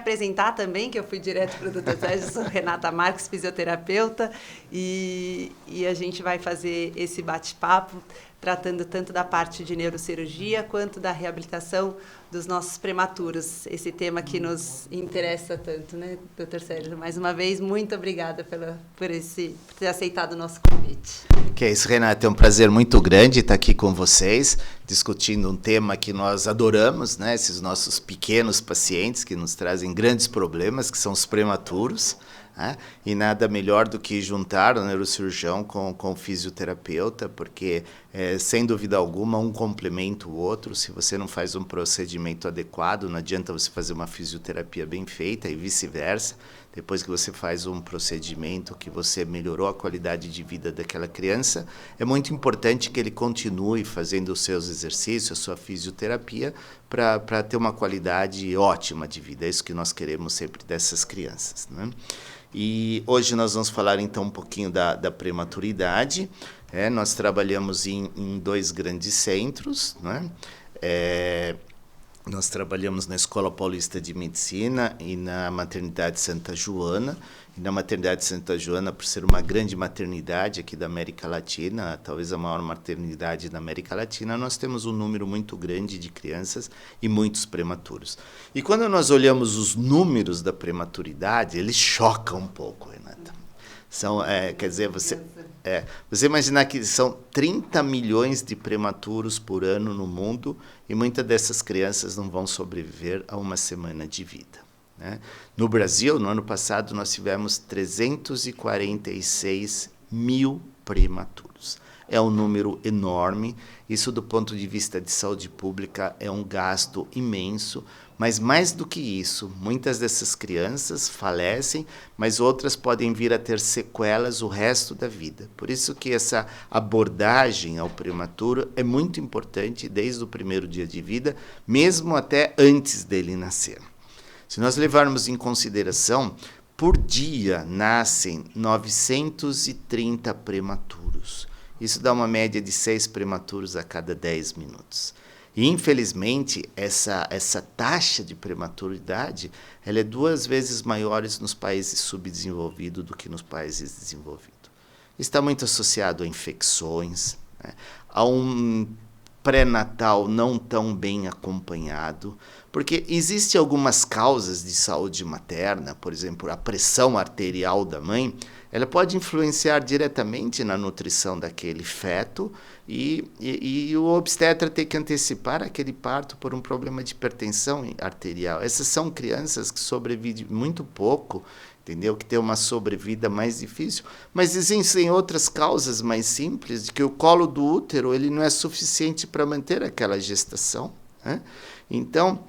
apresentar também, que eu fui direto para o Dr. Sérgio, sou Renata Marques, fisioterapeuta, e a gente vai fazer esse bate-papo tratando tanto da parte de neurocirurgia quanto da reabilitação dos nossos prematuros. Esse tema que nos interessa tanto, né, Dr. Sérgio? Mais uma vez, muito obrigada por ter aceitado o nosso convite. Que é isso, Renata. É um prazer muito grande estar aqui com vocês, discutindo um tema que nós adoramos, né? Esses nossos pequenos pacientes que nos trazem grandes problemas, que são os prematuros. E nada melhor do que juntar o neurocirurgião com o fisioterapeuta, porque, sem dúvida alguma, um complementa o outro. Se você não faz um procedimento adequado, não adianta você fazer uma fisioterapia bem feita e vice-versa. Depois que você faz um procedimento que você melhorou a qualidade de vida daquela criança, é muito importante que ele continue fazendo os seus exercícios, a sua fisioterapia, para ter uma qualidade ótima de vida. É isso que nós queremos sempre dessas crianças, né? E hoje nós vamos falar então um pouquinho da prematuridade. Nós trabalhamos em 2 grandes centros, né? Nós trabalhamos na Escola Paulista de Medicina e na Maternidade Santa Joana. E na Maternidade Santa Joana, por ser uma grande maternidade aqui da América Latina, talvez a maior maternidade da América Latina, nós temos um número muito grande de crianças e muitos prematuros. E quando nós olhamos os números da prematuridade, eles chocam um pouco, Renata. Quer dizer, você imaginar que são 30 milhões de prematuros por ano no mundo e muitas dessas crianças não vão sobreviver a uma semana de vida, né? No Brasil, no ano passado, nós tivemos 346 mil prematuros. É um número enorme. Isso, do ponto de vista de saúde pública, é um gasto imenso. Mas, mais do que isso, muitas dessas crianças falecem, mas outras podem vir a ter sequelas o resto da vida. Por isso que essa abordagem ao prematuro é muito importante desde o primeiro dia de vida, mesmo até antes dele nascer. Se nós levarmos em consideração, por dia nascem 930 prematuros. Isso dá uma média de 6 prematuros a cada 10 minutos. E, infelizmente, essa taxa de prematuridade ela é 2 vezes maior nos países subdesenvolvidos do que nos países desenvolvidos. Está muito associado a infecções, né? A um pré-natal não tão bem acompanhado, porque existem algumas causas de saúde materna, por exemplo, a pressão arterial da mãe, ela pode influenciar diretamente na nutrição daquele feto e o obstetra tem que antecipar aquele parto por um problema de hipertensão arterial. Essas são crianças que sobrevivem muito pouco, entendeu? Que tem uma sobrevida mais difícil. Mas existem outras causas mais simples, de que o colo do útero ele não é suficiente para manter aquela gestação, né? Então,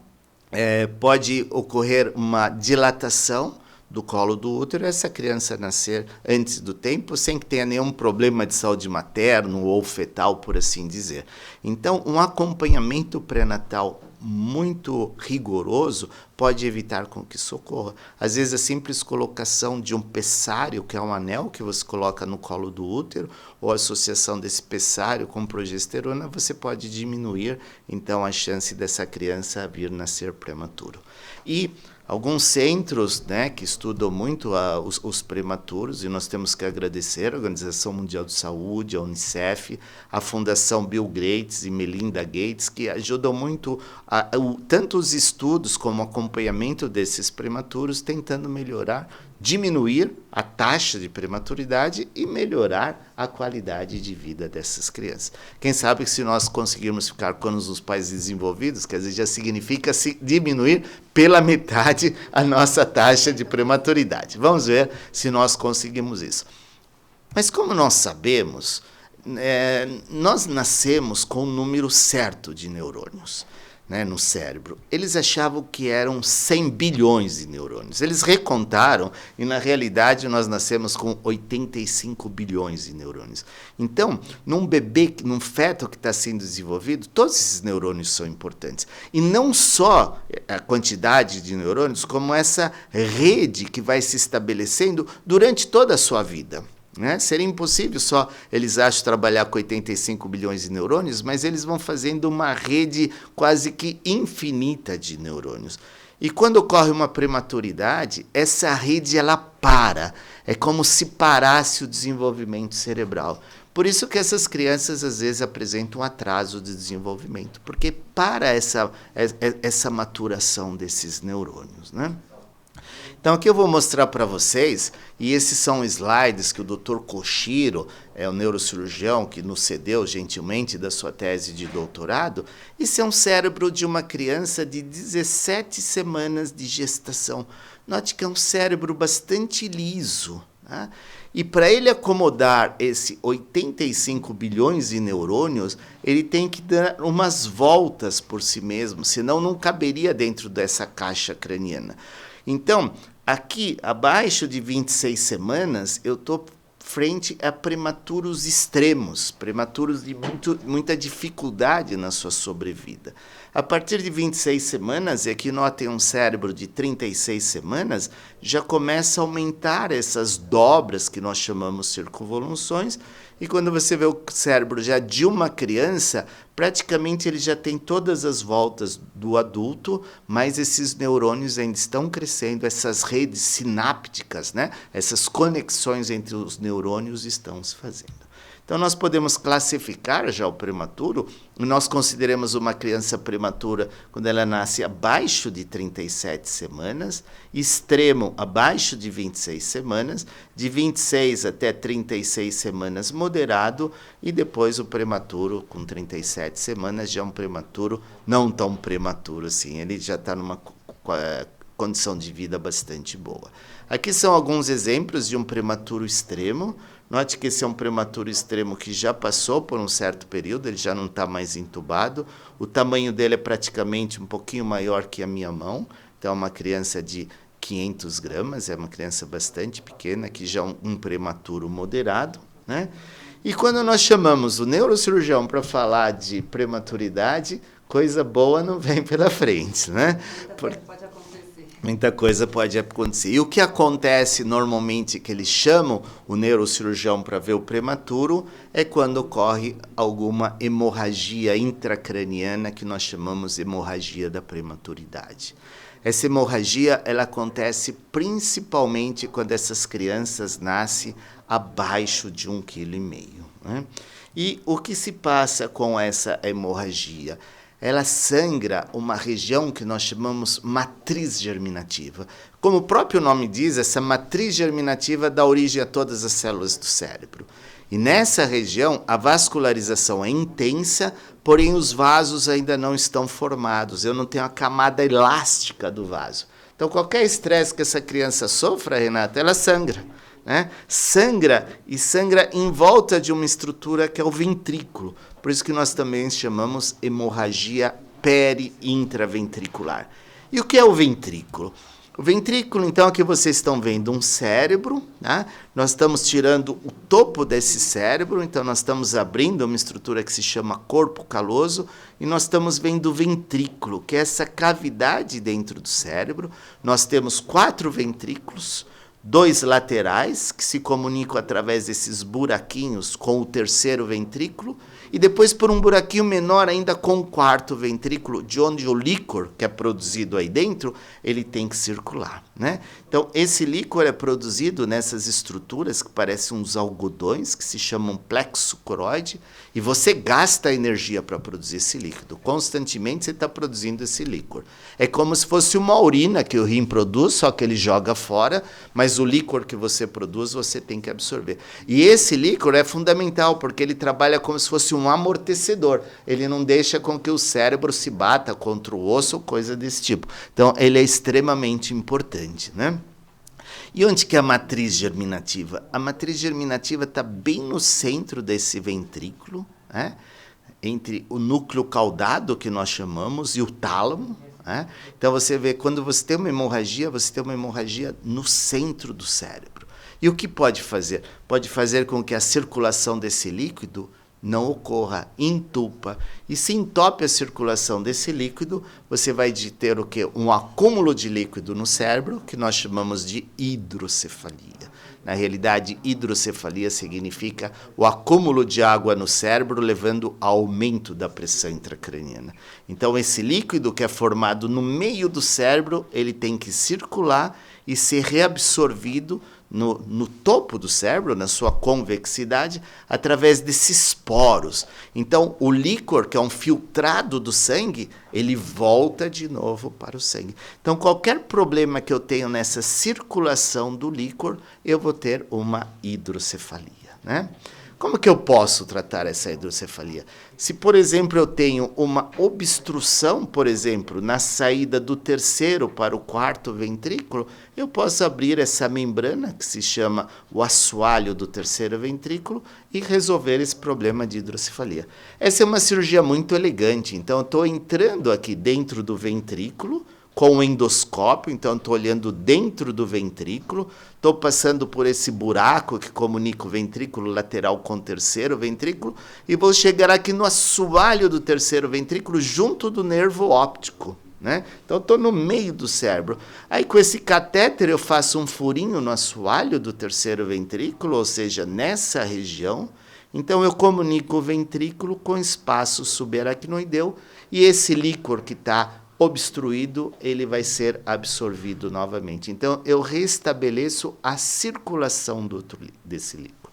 pode ocorrer uma dilatação do colo do útero, essa criança nascer antes do tempo, sem que tenha nenhum problema de saúde materno ou fetal, por assim dizer. Então, um acompanhamento pré-natal muito rigoroso pode evitar com que isso ocorra. Às vezes, a simples colocação de um pessário, que é um anel que você coloca no colo do útero, ou a associação desse pessário com progesterona, você pode diminuir, então, a chance dessa criança vir nascer prematuro. E alguns centros, né, que estudam muito os prematuros, e nós temos que agradecer a Organização Mundial de Saúde, a Unicef, a Fundação Bill Gates e Melinda Gates, que ajudam muito tanto os estudos como o acompanhamento desses prematuros, tentando diminuir a taxa de prematuridade e melhorar a qualidade de vida dessas crianças. Quem sabe que se nós conseguirmos ficar com os países desenvolvidos, quer dizer, já significa diminuir pela metade a nossa taxa de prematuridade. Vamos ver se nós conseguimos isso. Mas como nós sabemos, nós nascemos com o número certo de neurônios, né, no cérebro. Eles achavam que eram 100 bilhões de neurônios. Eles recontaram e, na realidade, nós nascemos com 85 bilhões de neurônios. Então, num bebê, num feto que está sendo desenvolvido, todos esses neurônios são importantes. E não só a quantidade de neurônios, como essa rede que vai se estabelecendo durante toda a sua vida. Né? Seria impossível só, eles acham, trabalhar com 85 bilhões de neurônios, mas eles vão fazendo uma rede quase que infinita de neurônios. E quando ocorre uma prematuridade, essa rede ela para. É como se parasse o desenvolvimento cerebral. Por isso que essas crianças às vezes apresentam um atraso de desenvolvimento, porque para essa maturação desses neurônios, né? Então aqui eu vou mostrar para vocês, e esses são slides que o Dr. Koshiro, o neurocirurgião que nos cedeu gentilmente da sua tese de doutorado. Isso é um cérebro de uma criança de 17 semanas de gestação. Note que é um cérebro bastante liso, né? E para ele acomodar esse 85 bilhões de neurônios, ele tem que dar umas voltas por si mesmo, senão não caberia dentro dessa caixa craniana. Então, aqui, abaixo de 26 semanas, eu estou frente a prematuros extremos, prematuros de muita dificuldade na sua sobrevida. A partir de 26 semanas, e aqui notem um cérebro de 36 semanas, já começa a aumentar essas dobras que nós chamamos circunvoluções, e quando você vê o cérebro já de uma criança, praticamente ele já tem todas as voltas do adulto, mas esses neurônios ainda estão crescendo, essas redes sinápticas, né? Essas conexões entre os neurônios estão se fazendo. Então, nós podemos classificar já o prematuro, e nós consideramos uma criança prematura quando ela nasce abaixo de 37 semanas, extremo abaixo de 26 semanas, de 26 até 36 semanas moderado, e depois o prematuro com 37 semanas já é um prematuro não tão prematuro assim, ele já está numa condição de vida bastante boa. Aqui são alguns exemplos de um prematuro extremo. Note que esse é um prematuro extremo que já passou por um certo período, ele já não está mais entubado. O tamanho dele é praticamente um pouquinho maior que a minha mão. Então, é uma criança de 500 gramas, é uma criança bastante pequena, que já é um prematuro moderado, né? E quando nós chamamos o neurocirurgião para falar de prematuridade, coisa boa não vem pela frente, né? Muita coisa pode acontecer. E o que acontece normalmente, que eles chamam o neurocirurgião para ver o prematuro, é quando ocorre alguma hemorragia intracraniana, que nós chamamos hemorragia da prematuridade. Essa hemorragia ela acontece principalmente quando essas crianças nascem abaixo de 1,5 kg. Né? E o que se passa com essa hemorragia? Ela sangra uma região que nós chamamos matriz germinativa. Como o próprio nome diz, essa matriz germinativa dá origem a todas as células do cérebro. E nessa região, a vascularização é intensa, porém os vasos ainda não estão formados. Eu não tenho a camada elástica do vaso. Então, qualquer estresse que essa criança sofra, Renata, ela sangra. Né? Sangra em volta de uma estrutura que é o ventrículo. Por isso que nós também chamamos hemorragia peri-intraventricular. E o que é o ventrículo? O ventrículo, então, aqui vocês estão vendo um cérebro, né? Nós estamos tirando o topo desse cérebro, então nós estamos abrindo uma estrutura que se chama corpo caloso, e nós estamos vendo o ventrículo, que é essa cavidade dentro do cérebro. Nós temos 4 ventrículos, 2 laterais, que se comunicam através desses buraquinhos com o terceiro ventrículo, e depois por um buraquinho menor ainda com o 4º ventrículo, de onde o líquor que é produzido aí dentro, ele tem que circular, né? Então, esse líquor é produzido nessas estruturas que parecem uns algodões, que se chamam plexo coroide, e você gasta energia para produzir esse líquido. Constantemente você está produzindo esse líquor. É como se fosse uma urina que o rim produz, só que ele joga fora, mas o líquor que você produz, você tem que absorver. E esse líquor é fundamental, porque ele trabalha como se fosse um amortecedor. Ele não deixa com que o cérebro se bata contra o osso ou coisa desse tipo. Então, ele é extremamente importante, né? E onde que é a matriz germinativa? A matriz germinativa está bem no centro desse ventrículo, né? Entre o núcleo caudado, que nós chamamos, e o tálamo. Né? Então, você vê, quando você tem uma hemorragia, você tem uma hemorragia no centro do cérebro. E o que pode fazer? Pode fazer com que a circulação desse líquido não ocorra, entupa. E se entope a circulação desse líquido, você vai ter o quê? Um acúmulo de líquido no cérebro, que nós chamamos de hidrocefalia. Na realidade, hidrocefalia significa o acúmulo de água no cérebro, levando ao aumento da pressão intracraniana. Então, esse líquido que é formado no meio do cérebro, ele tem que circular e ser reabsorvido no topo do cérebro, na sua convexidade, através desses poros. Então, o líquor, que é um filtrado do sangue, ele volta de novo para o sangue. Então, qualquer problema que eu tenho nessa circulação do líquor, eu vou ter uma hidrocefalia, né? Como que eu posso tratar essa hidrocefalia? Se, por exemplo, eu tenho uma obstrução, por exemplo, na saída do terceiro para o quarto ventrículo, eu posso abrir essa membrana, que se chama o assoalho do terceiro ventrículo, e resolver esse problema de hidrocefalia. Essa é uma cirurgia muito elegante, então eu estou entrando aqui dentro do ventrículo, com o endoscópio, então estou olhando dentro do ventrículo, estou passando por esse buraco que comunica o ventrículo lateral com o terceiro ventrículo e vou chegar aqui no assoalho do terceiro ventrículo junto do nervo óptico, né? Então estou no meio do cérebro. Aí com esse catéter eu faço um furinho no assoalho do terceiro ventrículo, ou seja, nessa região. Então eu comunico o ventrículo com o espaço subaracnoideu e esse líquor que está obstruído, ele vai ser absorvido novamente. Então, eu restabeleço a circulação desse líquor.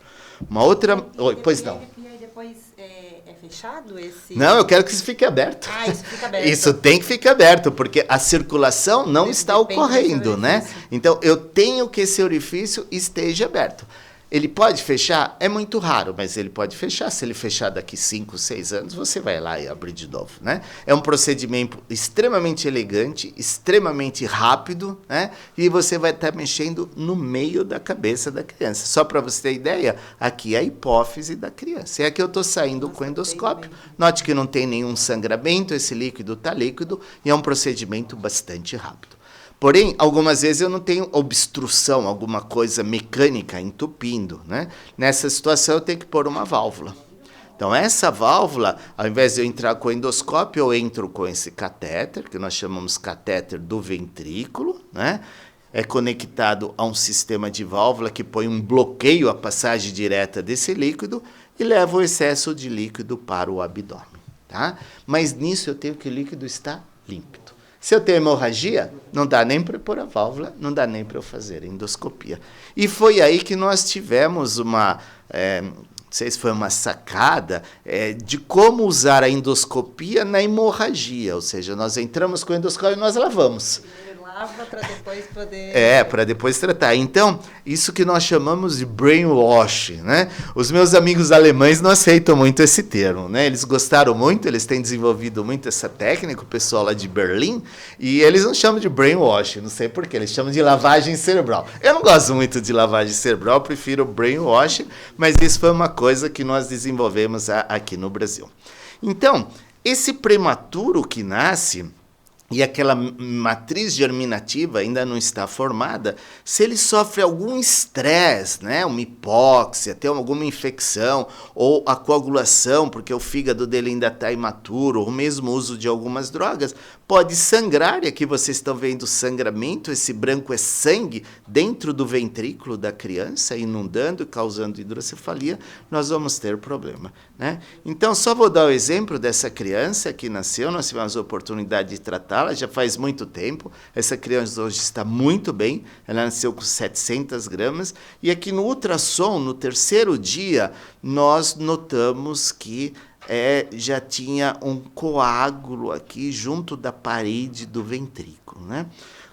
Uma outra... pois não. E depois é fechado esse... Não, eu quero que isso fique aberto. Ah, isso fica aberto. Isso tem que ficar aberto, porque a circulação não está ocorrendo, né? Então, eu tenho que esse orifício esteja aberto. Ele pode fechar? É muito raro, mas ele pode fechar. Se ele fechar daqui 5, 6 anos, você vai lá e abre de novo, né? É um procedimento extremamente elegante, extremamente rápido, né? E você vai estar mexendo no meio da cabeça da criança. Só para você ter ideia, aqui é a hipófise da criança. E aqui eu estou saindo com o endoscópio. Note que não tem nenhum sangramento, esse líquido está líquido e é um procedimento bastante rápido. Porém, algumas vezes eu não tenho obstrução, alguma coisa mecânica entupindo, né? Nessa situação eu tenho que pôr uma válvula. Então essa válvula, ao invés de eu entrar com o endoscópio, eu entro com esse catéter, que nós chamamos catéter do ventrículo, né? É conectado a um sistema de válvula que põe um bloqueio à passagem direta desse líquido e leva o excesso de líquido para o abdômen, tá? Mas nisso eu tenho que o líquido está límpido. Se eu tenho hemorragia, não dá nem para pôr a válvula, não dá nem para eu fazer a endoscopia. E foi aí que nós tivemos uma, não sei se foi uma sacada, de como usar a endoscopia na hemorragia. Ou seja, nós entramos com a endoscopia e nós lavamos. Lava para depois poder... para depois tratar. Então, isso que nós chamamos de brainwashing, né? Os meus amigos alemães não aceitam muito esse termo, né? Eles gostaram muito, eles têm desenvolvido muito essa técnica, o pessoal lá de Berlim, e eles não chamam de brainwashing, não sei porquê, eles chamam de lavagem cerebral. Eu não gosto muito de lavagem cerebral, prefiro brainwashing, mas isso foi uma coisa que nós desenvolvemos aqui no Brasil. Então, esse prematuro que nasce... e aquela matriz germinativa ainda não está formada, se ele sofre algum estresse, né, uma hipóxia, até alguma infecção, ou a coagulação, porque o fígado dele ainda está imaturo, ou mesmo o uso de algumas drogas, pode sangrar, e aqui vocês estão vendo sangramento, esse branco é sangue dentro do ventrículo da criança, inundando e causando hidrocefalia, nós vamos ter problema, né? Então, só vou dar o exemplo dessa criança que nasceu, nós tivemos a oportunidade de tratá-la, já faz muito tempo, essa criança hoje está muito bem, ela nasceu com 700 gramas, e aqui no ultrassom, no terceiro dia, nós notamos que já tinha um coágulo aqui junto da parede do ventrículo, né?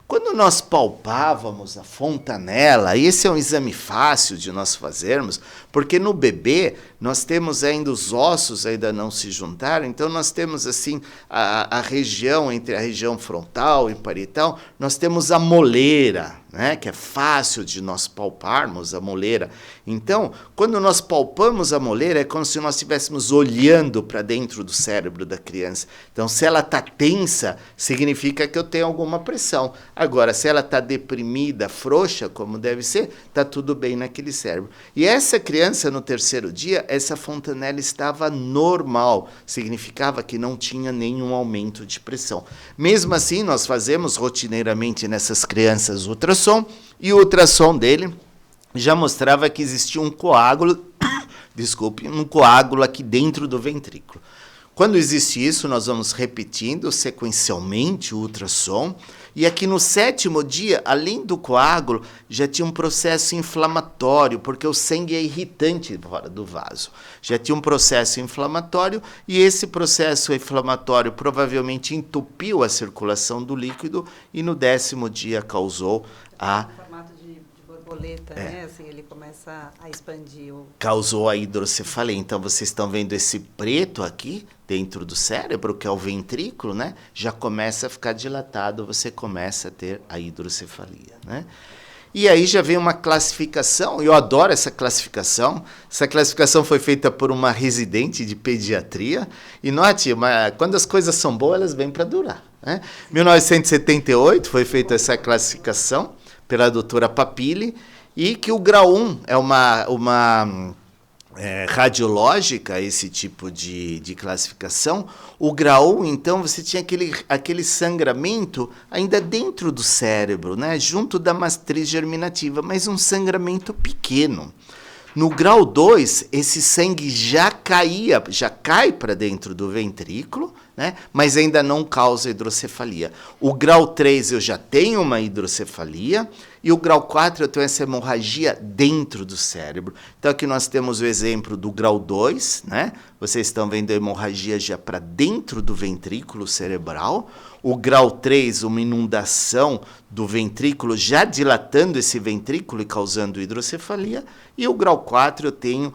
Quando nós palpávamos a fontanela, esse é um exame fácil de nós fazermos, porque no bebê nós temos ainda os ossos ainda não se juntaram, então nós temos assim a região entre a região frontal e parietal, nós temos a moleira, né, que é fácil de nós palparmos a moleira. Então, quando nós palpamos a moleira, é como se nós estivéssemos olhando para dentro do cérebro da criança. Então, se ela está tensa, significa que eu tenho alguma pressão. Agora, se ela está deprimida, frouxa, como deve ser, está tudo bem naquele cérebro. E essa criança, no 3º dia, essa fontanela estava normal, significava que não tinha nenhum aumento de pressão. Mesmo assim, nós fazemos rotineiramente nessas crianças ultrassom, e o ultrassom dele já mostrava que existia um coágulo, um coágulo aqui dentro do ventrículo. Quando existe isso, nós vamos repetindo sequencialmente o ultrassom, e aqui no 7º dia, além do coágulo, já tinha um processo inflamatório, porque o sangue é irritante fora do vaso. Já tinha um processo inflamatório, e esse processo inflamatório provavelmente entupiu a circulação do líquido, e no 10º dia causou a... borboleta, né? Assim, ele começa a expandir. Causou a hidrocefalia. Então, vocês estão vendo esse preto aqui, dentro do cérebro, que é o ventrículo, né? Já começa a ficar dilatado, você começa a ter a hidrocefalia, né? E aí já vem uma classificação, eu adoro essa classificação. Essa classificação foi feita por uma residente de pediatria. E note, quando as coisas são boas, elas vêm para durar, né? Em 1978 foi feita essa classificação pela doutora Papilli, e que o grau 1 é uma radiológica, esse tipo de classificação. O grau 1, então, você tinha aquele sangramento ainda dentro do cérebro, né, junto da matriz germinativa, mas um sangramento pequeno. No grau 2, esse sangue já cai para dentro do ventrículo, né? Mas ainda não causa hidrocefalia. O grau 3 eu já tenho uma hidrocefalia, e o grau 4 eu tenho essa hemorragia dentro do cérebro. Então aqui nós temos o exemplo do grau 2, né? Vocês estão vendo a hemorragia já para dentro do ventrículo cerebral. O grau 3, uma inundação do ventrículo, já dilatando esse ventrículo e causando hidrocefalia. E o grau 4, eu tenho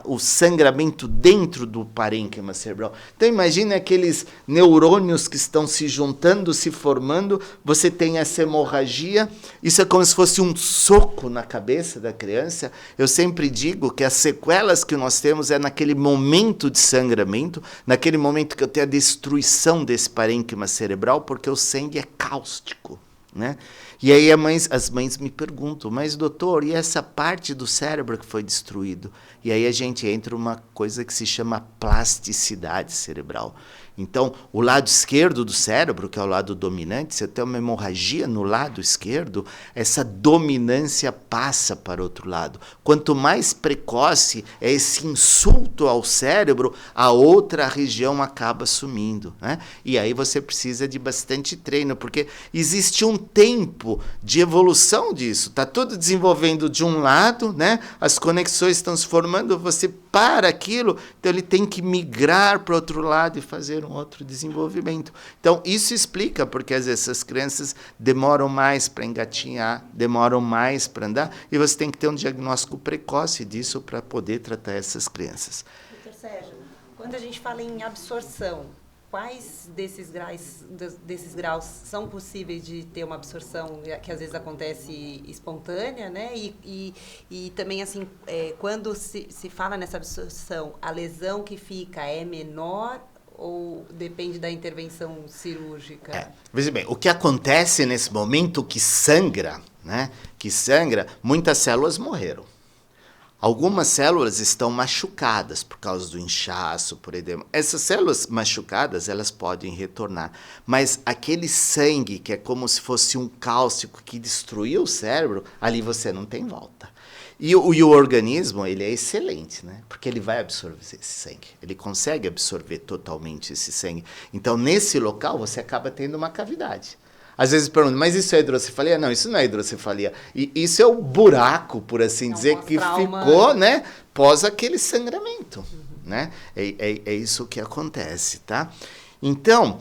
o sangramento dentro do parênquima cerebral. Então, imagine aqueles neurônios que estão se juntando, se formando. Você tem essa hemorragia. Isso é como se fosse um soco na cabeça da criança. Eu sempre digo que as sequelas que nós temos é naquele momento de sangramento, naquele momento que eu tenho a destruição desse parênquima cerebral, porque o sangue é cáustico, né? E aí as mães me perguntam, mas doutor, e essa parte do cérebro que foi destruído? E aí a gente entra numa coisa que se chama plasticidade cerebral. Então, o lado esquerdo do cérebro, que é o lado dominante, se eu tenho uma hemorragia no lado esquerdo, essa dominância passa para o outro lado. Quanto mais precoce é esse insulto ao cérebro, a outra região acaba sumindo, né? E aí você precisa de bastante treino, porque existe um tempo de evolução disso. Está tudo desenvolvendo de um lado, né? As conexões estão se formando, você para aquilo, então ele tem que migrar para o outro lado e fazer um outro desenvolvimento. Então, isso explica porque às vezes essas crianças demoram mais para engatinhar, demoram mais para andar, e você tem que ter um diagnóstico precoce disso para poder tratar essas crianças. Doutor Sérgio, quando a gente fala em absorção, quais desses graus são possíveis de ter uma absorção que às vezes acontece espontânea, né? E também, assim, quando se fala nessa absorção, a lesão que fica é menor ou depende da intervenção cirúrgica? Veja bem, o que acontece nesse momento que sangra, né? Muitas células morreram. Algumas células estão machucadas por causa do inchaço, por edema. Essas células machucadas, elas podem retornar. Mas aquele sangue, que é como se fosse um cálcico que destruiu o cérebro, ali você não tem volta. E o organismo, ele é excelente, né? Porque ele vai absorver esse sangue. Ele consegue absorver totalmente esse sangue. Então, nesse local, você acaba tendo uma cavidade. Às vezes perguntam, mas isso é hidrocefalia? Não, isso não é hidrocefalia. E isso é o buraco, por assim dizer, que ficou, né, pós aquele sangramento. Né? É isso que acontece, tá? Então,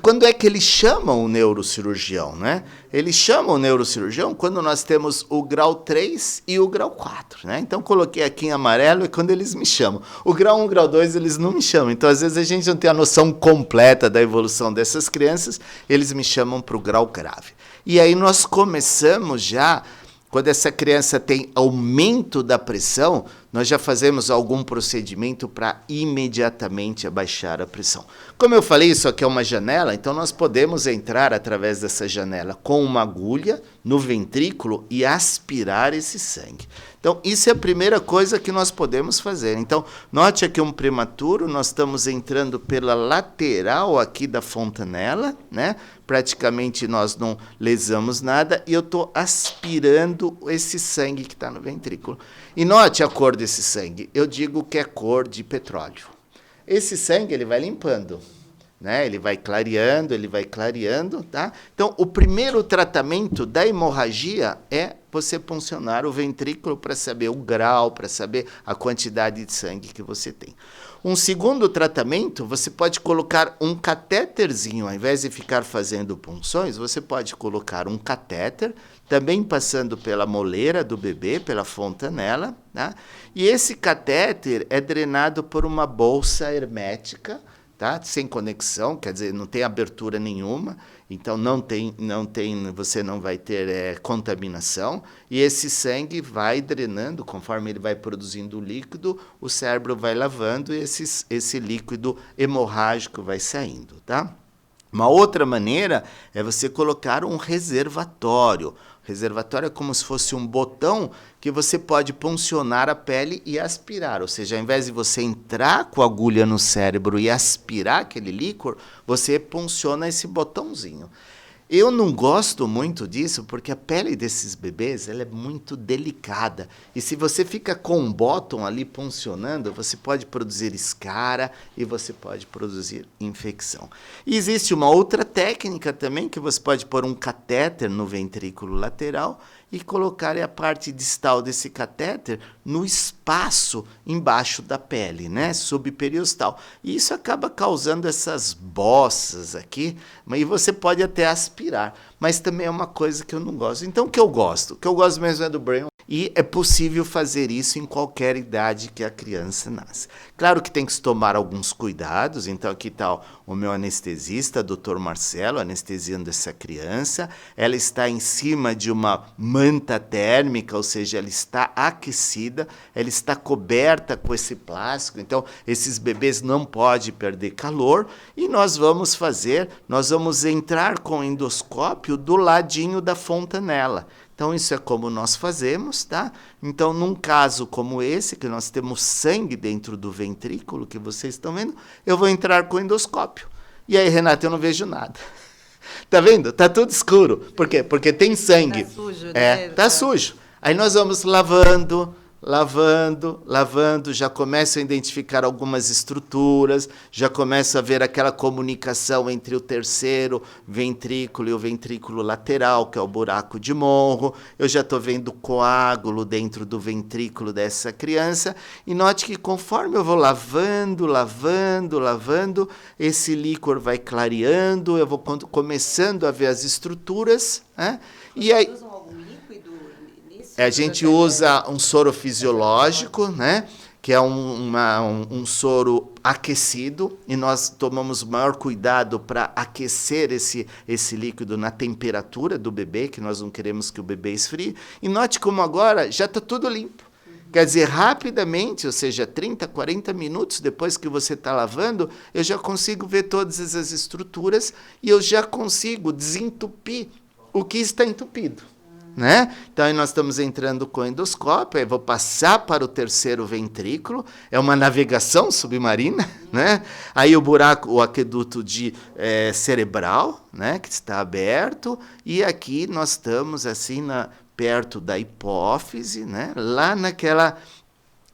quando é que eles chamam o neurocirurgião, né? Eles chamam o neurocirurgião quando nós temos o grau 3 e o grau 4, né? Então, coloquei aqui em amarelo, é quando eles me chamam. O grau 1 e o grau 2, eles não me chamam. Então, às vezes, a gente não tem a noção completa da evolução dessas crianças, eles me chamam para o grau grave. E aí, nós começamos já, quando essa criança tem aumento da pressão, nós já fazemos algum procedimento para imediatamente abaixar a pressão. Como eu falei, isso aqui é uma janela, então nós podemos entrar através dessa janela com uma agulha no ventrículo e aspirar esse sangue. Então, isso é a primeira coisa que nós podemos fazer. Então, note aqui um prematuro, nós estamos entrando pela lateral aqui da fontanela, né? Praticamente nós não lesamos nada e eu estou aspirando esse sangue que está no ventrículo. E note a cor desse sangue. Eu digo que é cor de petróleo. Esse sangue ele vai limpando, né? Ele vai clareando, tá? Então, o primeiro tratamento da hemorragia é você puncionar o ventrículo para saber o grau, para saber a quantidade de sangue que você tem. Um segundo tratamento, você pode colocar um catéterzinho, ao invés de ficar fazendo punções, você pode colocar um catéter, também passando pela moleira do bebê, pela fontanela, tá? E esse catéter é drenado por uma bolsa hermética, tá? Sem conexão, quer dizer, não tem abertura nenhuma, então você não vai ter contaminação, e esse sangue vai drenando, conforme ele vai produzindo líquido, o cérebro vai lavando e esse líquido hemorrágico vai saindo, tá? Uma outra maneira é você colocar um reservatório. Reservatório é como se fosse um botão que você pode puncionar a pele e aspirar. Ou seja, ao invés de você entrar com a agulha no cérebro e aspirar aquele líquor, você punciona esse botãozinho. Eu não gosto muito disso porque a pele desses bebês ela é muito delicada. E se você fica com um botão ali puncionando, você pode produzir escara e você pode produzir infecção. E existe uma outra técnica também que você pode pôr um catéter no ventrículo lateral e colocar a parte distal desse catéter no espaço embaixo da pele, né, subperiostal. E isso acaba causando essas bossas aqui, e você pode até aspirar, mas também é uma coisa que eu não gosto. Então, o que eu gosto? O que eu gosto mesmo é do Braille. E é possível fazer isso em qualquer idade que a criança nasce. Claro que tem que se tomar alguns cuidados, então aqui está o meu anestesista, Dr. Marcelo, anestesiando essa criança. Ela está em cima de uma manta térmica, ou seja, ela está aquecida, ela está coberta com esse plástico, então esses bebês não podem perder calor. E nós vamos entrar com o endoscópio do ladinho da fontanela. Então, isso é como nós fazemos, tá? Então, num caso como esse, que nós temos sangue dentro do ventrículo, que vocês estão vendo, eu vou entrar com o endoscópio. E aí, Renata, eu não vejo nada. Tá vendo? Tá tudo escuro. Por quê? Porque tem sangue. Tá sujo, né? Tá sujo. Aí nós vamos lavando, já começo a identificar algumas estruturas, já começo a ver aquela comunicação entre o terceiro ventrículo e o ventrículo lateral, que é o buraco de Monro. Eu já estou vendo coágulo dentro do ventrículo dessa criança. E note que conforme eu vou lavando, esse líquor vai clareando, eu vou começando a ver as estruturas, né? E aí a gente usa um soro fisiológico, né? Que é um soro aquecido, e nós tomamos maior cuidado para aquecer esse líquido na temperatura do bebê, que nós não queremos que o bebê esfrie. E note como agora já está tudo limpo. Quer dizer, rapidamente, ou seja, 30, 40 minutos depois que você está lavando, eu já consigo ver todas essas estruturas e eu já consigo desentupir o que está entupido. Né? Então, aí nós estamos entrando com o endoscópio, aí vou passar para o terceiro ventrículo, é uma navegação submarina, né? Aí o aqueduto cerebral, né, que está aberto, e aqui nós estamos assim perto da hipófise, né, lá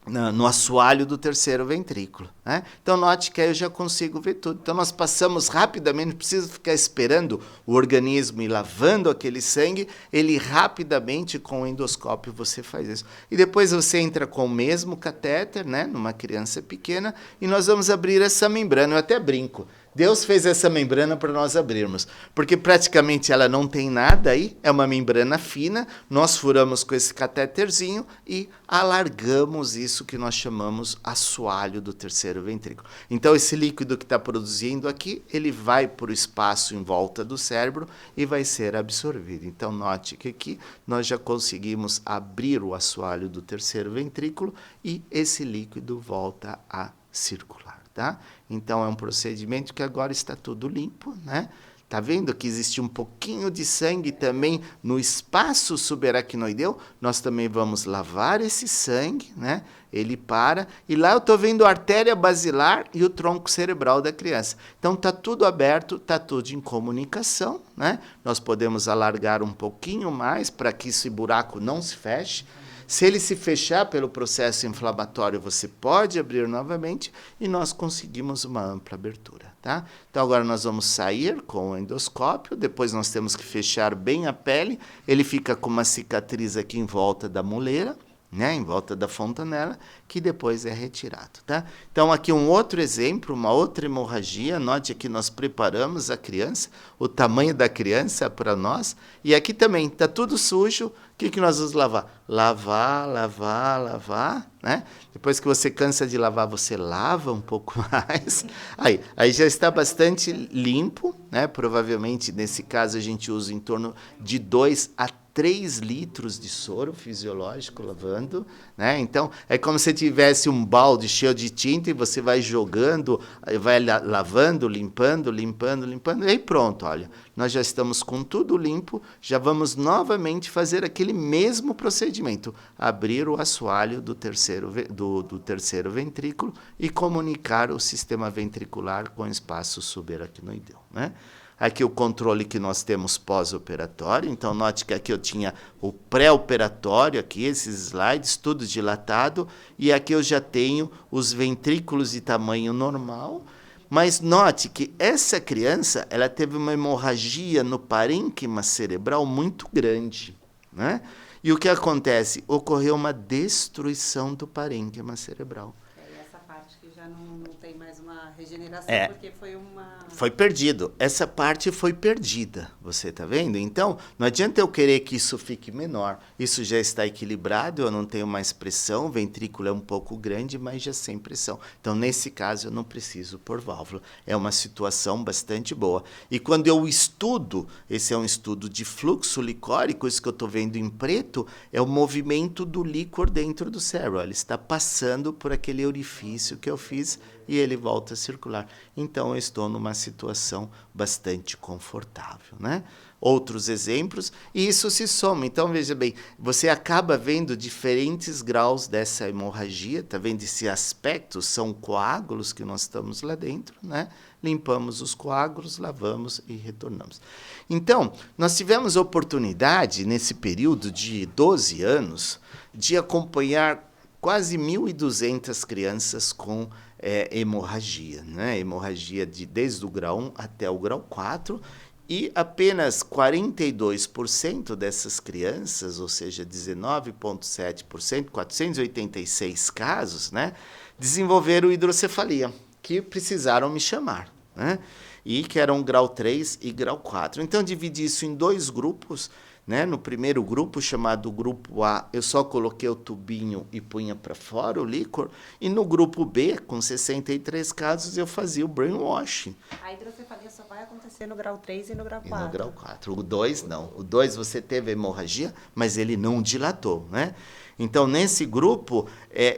no assoalho do terceiro ventrículo, né? Então, note que aí eu já consigo ver tudo. Então, nós passamos rapidamente, não precisa ficar esperando o organismo ir lavando aquele sangue, ele rapidamente, com o endoscópio, você faz isso. E depois você entra com o mesmo catéter, né, numa criança pequena, e nós vamos abrir essa membrana. Eu até brinco. Deus fez essa membrana para nós abrirmos, porque praticamente ela não tem nada aí, é uma membrana fina, nós furamos com esse catéterzinho e alargamos isso que nós chamamos assoalho do terceiro ventrículo. Então esse líquido que está produzindo aqui, ele vai para o espaço em volta do cérebro e vai ser absorvido. Então note que aqui nós já conseguimos abrir o assoalho do terceiro ventrículo e esse líquido volta a circular. Tá? Então, é um procedimento que agora está tudo limpo, né? Tá vendo que existe um pouquinho de sangue também no espaço subaracnoideu? Nós também vamos lavar esse sangue, né? Ele para, e lá eu estou vendo a artéria basilar e o tronco cerebral da criança. Então, está tudo aberto, está tudo em comunicação, né? Nós podemos alargar um pouquinho mais para que esse buraco não se feche. Se ele se fechar pelo processo inflamatório, você pode abrir novamente e nós conseguimos uma ampla abertura. Tá? Então agora nós vamos sair com o endoscópio, depois nós temos que fechar bem a pele, ele fica com uma cicatriz aqui em volta da moleira, né, em volta da fontanela, que depois é retirado. Tá? Então aqui um outro exemplo, uma outra hemorragia, note aqui nós preparamos a criança, o tamanho da criança para nós, e aqui também está tudo sujo, o que nós vamos lavar? Lavar, lavar, lavar, né? Depois que você cansa de lavar, você lava um pouco mais, aí já está bastante limpo, né? Provavelmente nesse caso a gente usa em torno de 2 a 3 litros de soro fisiológico lavando, né? Então, é como se tivesse um balde cheio de tinta e você vai jogando, vai lavando, limpando, limpando, limpando, e aí pronto, olha, nós já estamos com tudo limpo, já vamos novamente fazer aquele mesmo procedimento, abrir o assoalho do terceiro ventrículo e comunicar o sistema ventricular com o espaço subaracnoideu, né? Aqui o controle que nós temos pós-operatório, então note que aqui eu tinha o pré-operatório, aqui esses slides, tudo dilatado, e aqui eu já tenho os ventrículos de tamanho normal, mas note que essa criança, ela teve uma hemorragia no parênquima cerebral muito grande, né? E o que acontece? Ocorreu uma destruição do parênquima cerebral. Essa parte que já não tem mais uma regeneração, porque foi uma... Foi perdido. Essa parte foi perdida, você está vendo? Então, não adianta eu querer que isso fique menor. Isso já está equilibrado, eu não tenho mais pressão, o ventrículo é um pouco grande, mas já sem pressão. Então, nesse caso, eu não preciso pôr válvula. É uma situação bastante boa. E quando eu estudo, esse é um estudo de fluxo licórico, isso que eu estou vendo em preto, é o movimento do líquor dentro do cérebro. Ele está passando por aquele orifício que eu fiz e ele volta a circular. Então, eu estou numa situação bastante confortável, né? Outros exemplos, e isso se soma. Então, veja bem, você acaba vendo diferentes graus dessa hemorragia, tá vendo esse aspecto? São coágulos que nós estamos lá dentro, né? Limpamos os coágulos, lavamos e retornamos. Então, nós tivemos a oportunidade, nesse período de 12 anos, de acompanhar quase 1.200 crianças com hemorragia, né? Hemorragia desde o grau 1 até o grau 4, e apenas 42% dessas crianças, ou seja, 19,7%, 486 casos, né, desenvolveram hidrocefalia, que precisaram me chamar, né? E que eram grau 3 e grau 4. Então, dividi isso em 2 grupos, né? No primeiro grupo, chamado grupo A, eu só coloquei o tubinho e punha para fora o líquor, e no grupo B, com 63 casos, eu fazia o brainwashing. A hidrocefalia só vai acontecer no grau 3 e no grau 4. E no grau 4. O 2, não. O 2 você teve a hemorragia, mas ele não dilatou, né? Então, nesse grupo,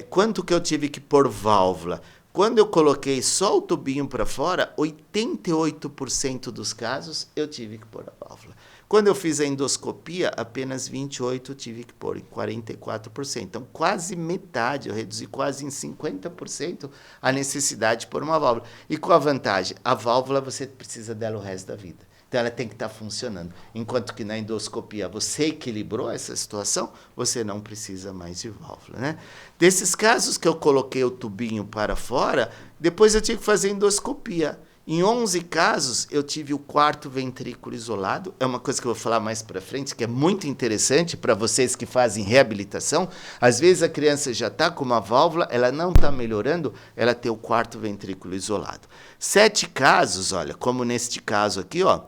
quanto que eu tive que pôr válvula? Quando eu coloquei só o tubinho para fora, 88% dos casos eu tive que pôr a válvula. Quando eu fiz a endoscopia, apenas 28% eu tive que pôr, em 44%. Então, quase metade, eu reduzi quase em 50% a necessidade de pôr uma válvula. E com a vantagem, a válvula você precisa dela o resto da vida. Então, ela tem que estar funcionando. Enquanto que na endoscopia você equilibrou essa situação, você não precisa mais de válvula, né? Desses casos que eu coloquei o tubinho para fora, depois eu tive que fazer endoscopia. Em 11 casos, eu tive o quarto ventrículo isolado. É uma coisa que eu vou falar mais para frente, que é muito interessante para vocês que fazem reabilitação. Às vezes a criança já está com uma válvula, ela não está melhorando, ela tem o quarto ventrículo isolado. 7 casos, olha, como neste caso aqui, ó,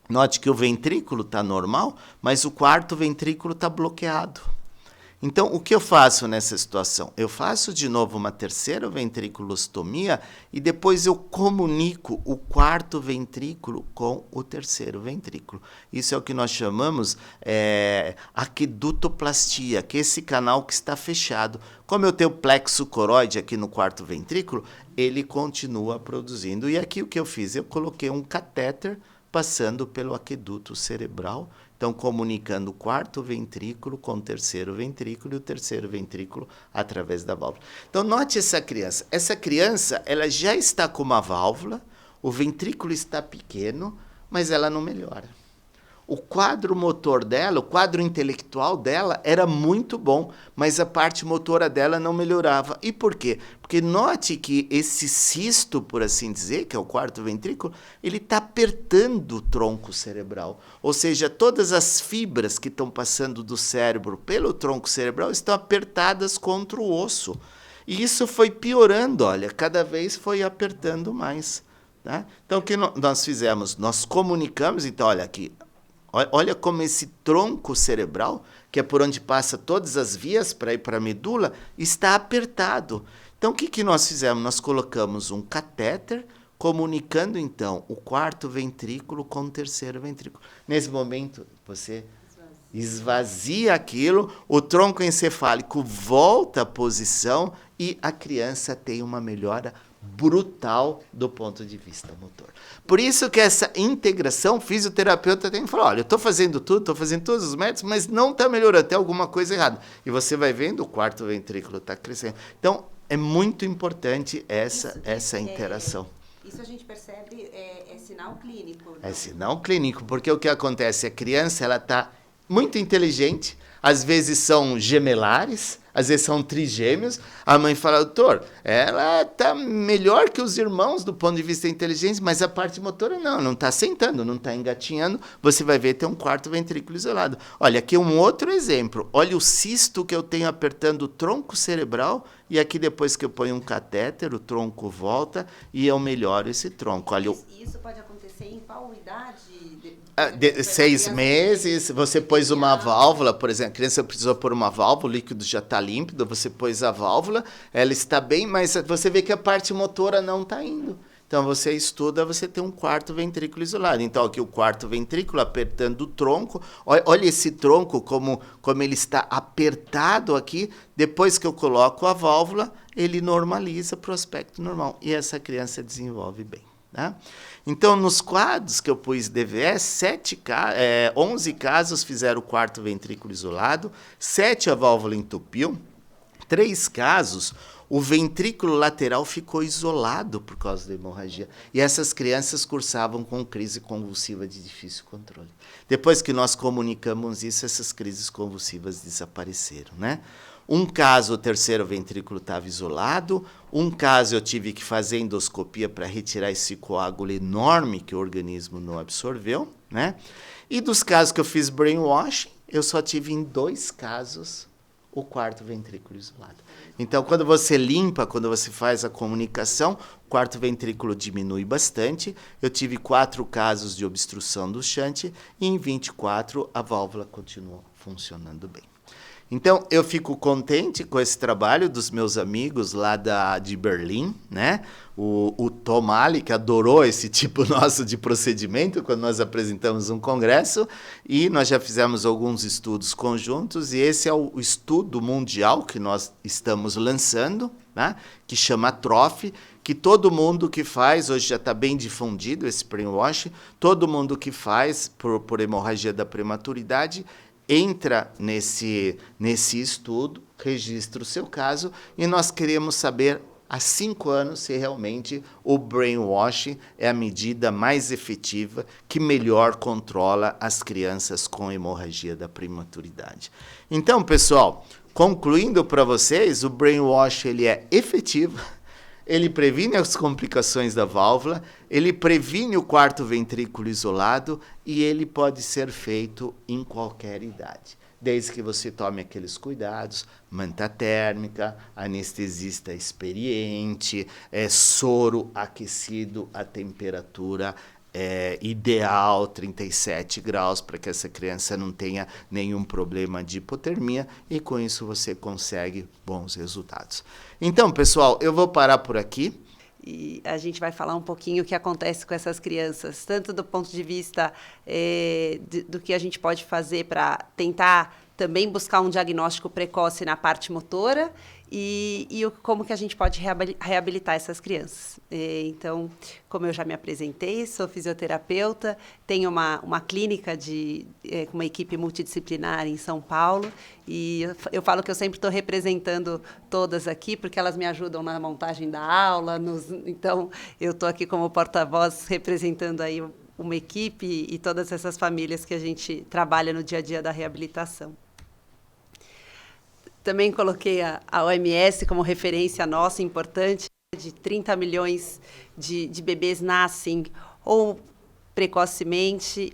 note que o ventrículo está normal, mas o quarto ventrículo está bloqueado. Então, o que eu faço nessa situação? Eu faço de novo uma terceira ventriculostomia e depois eu comunico o quarto ventrículo com o terceiro ventrículo. Isso é o que nós chamamos aquedutoplastia, que é esse canal que está fechado. Como eu tenho plexo coroide aqui no quarto ventrículo, ele continua produzindo. E aqui o que eu fiz? Eu coloquei um catéter passando pelo aqueduto cerebral, então comunicando o quarto ventrículo com o terceiro ventrículo e o terceiro ventrículo através da válvula. Então note essa criança. Essa criança, ela já está com uma válvula, o ventrículo está pequeno, mas ela não melhora. O quadro motor dela, o quadro intelectual dela era muito bom, mas a parte motora dela não melhorava. E por quê? Porque note que esse cisto, por assim dizer, que é o quarto ventrículo, ele está apertando o tronco cerebral. Ou seja, todas as fibras que estão passando do cérebro pelo tronco cerebral estão apertadas contra o osso. E isso foi piorando, olha, cada vez foi apertando mais. Tá? Então, o que nós fizemos? Nós comunicamos, então, olha aqui, olha como esse tronco cerebral, que é por onde passa todas as vias para ir para a medula, está apertado. Então, o que nós fizemos? Nós colocamos um catéter, comunicando, então, o quarto ventrículo com o terceiro ventrículo. Nesse momento, você esvazia aquilo, o tronco encefálico volta à posição e a criança tem uma melhora brutal do ponto de vista motor. Por isso que essa integração, o fisioterapeuta tem que falar, olha, eu estou fazendo tudo, estou fazendo todos os métodos, mas não está melhorando, tem alguma coisa errada. E você vai vendo, o quarto ventrículo está crescendo. Então, é muito importante essa interação. Isso a gente percebe, é sinal clínico. Não? É sinal clínico, porque o que acontece? A criança, ela está muito inteligente, às vezes são gemelares, às vezes são trigêmeos. A mãe fala, doutor, ela está melhor que os irmãos do ponto de vista da inteligência, mas a parte motora não está sentando, não está engatinhando. Você vai ver, tem um quarto ventrículo isolado. Olha, aqui um outro exemplo. Olha o cisto que eu tenho apertando o tronco cerebral e aqui depois que eu ponho um catéter, o tronco volta e eu melhoro esse tronco. Olha, isso pode acontecer em qual idade? 6 meses, você pôs uma válvula, por exemplo, a criança precisou pôr uma válvula, o líquido já está límpido, você pôs a válvula, ela está bem, mas você vê que a parte motora não está indo. Então, você estuda, você tem um quarto ventrículo isolado. Então, aqui o quarto ventrículo apertando o tronco. Olha esse tronco, como ele está apertado aqui. Depois que eu coloco a válvula, ele normaliza para o aspecto normal. E essa criança desenvolve bem. Tá? Então, nos quadros que eu pus DVS, 11 casos fizeram o quarto ventrículo isolado, 7 a válvula entupiu, 3 casos o ventrículo lateral ficou isolado por causa da hemorragia. E essas crianças cursavam com crise convulsiva de difícil controle. Depois que nós comunicamos isso, essas crises convulsivas desapareceram, né? Um caso, o terceiro ventrículo estava isolado. Um caso, eu tive que fazer endoscopia para retirar esse coágulo enorme que o organismo não absorveu, né? E dos casos que eu fiz brainwashing, eu só tive em 2 casos o quarto ventrículo isolado. Então, quando você limpa, quando você faz a comunicação, o quarto ventrículo diminui bastante. Eu tive 4 casos de obstrução do shunt e em 24 a válvula continuou funcionando bem. Então, eu fico contente com esse trabalho dos meus amigos lá de Berlim, né? O Tom Ali, que adorou esse tipo nosso de procedimento quando nós apresentamos um congresso, e nós já fizemos alguns estudos conjuntos, e esse é o estudo mundial que nós estamos lançando, né? Que chama TROFE, que todo mundo que faz, hoje já está bem difundido esse brainwash, todo mundo que faz por hemorragia da prematuridade, entra nesse estudo, registra o seu caso, e nós queremos saber há 5 anos se realmente o brainwashing é a medida mais efetiva que melhor controla as crianças com hemorragia da prematuridade. Então, pessoal, concluindo para vocês, o brainwashing ele é efetivo, ele previne as complicações da válvula, ele previne o quarto ventrículo isolado e ele pode ser feito em qualquer idade. Desde que você tome aqueles cuidados, manta térmica, anestesista experiente, soro aquecido a temperatura ideal, 37 graus, para que essa criança não tenha nenhum problema de hipotermia, e com isso você consegue bons resultados. Então, pessoal, eu vou parar por aqui. E a gente vai falar um pouquinho o que acontece com essas crianças, tanto do ponto de vista do que a gente pode fazer para tentar também buscar um diagnóstico precoce na parte motora e como que a gente pode reabilitar essas crianças. Então, como eu já me apresentei, sou fisioterapeuta, tenho uma clínica com uma equipe multidisciplinar em São Paulo, e eu falo que eu sempre estou representando todas aqui, porque elas me ajudam na montagem da aula, então eu estou aqui como porta-voz representando aí uma equipe e todas essas famílias que a gente trabalha no dia a dia da reabilitação. Também coloquei a OMS como referência nossa, importante, de 30 milhões de bebês nascem ou precocemente,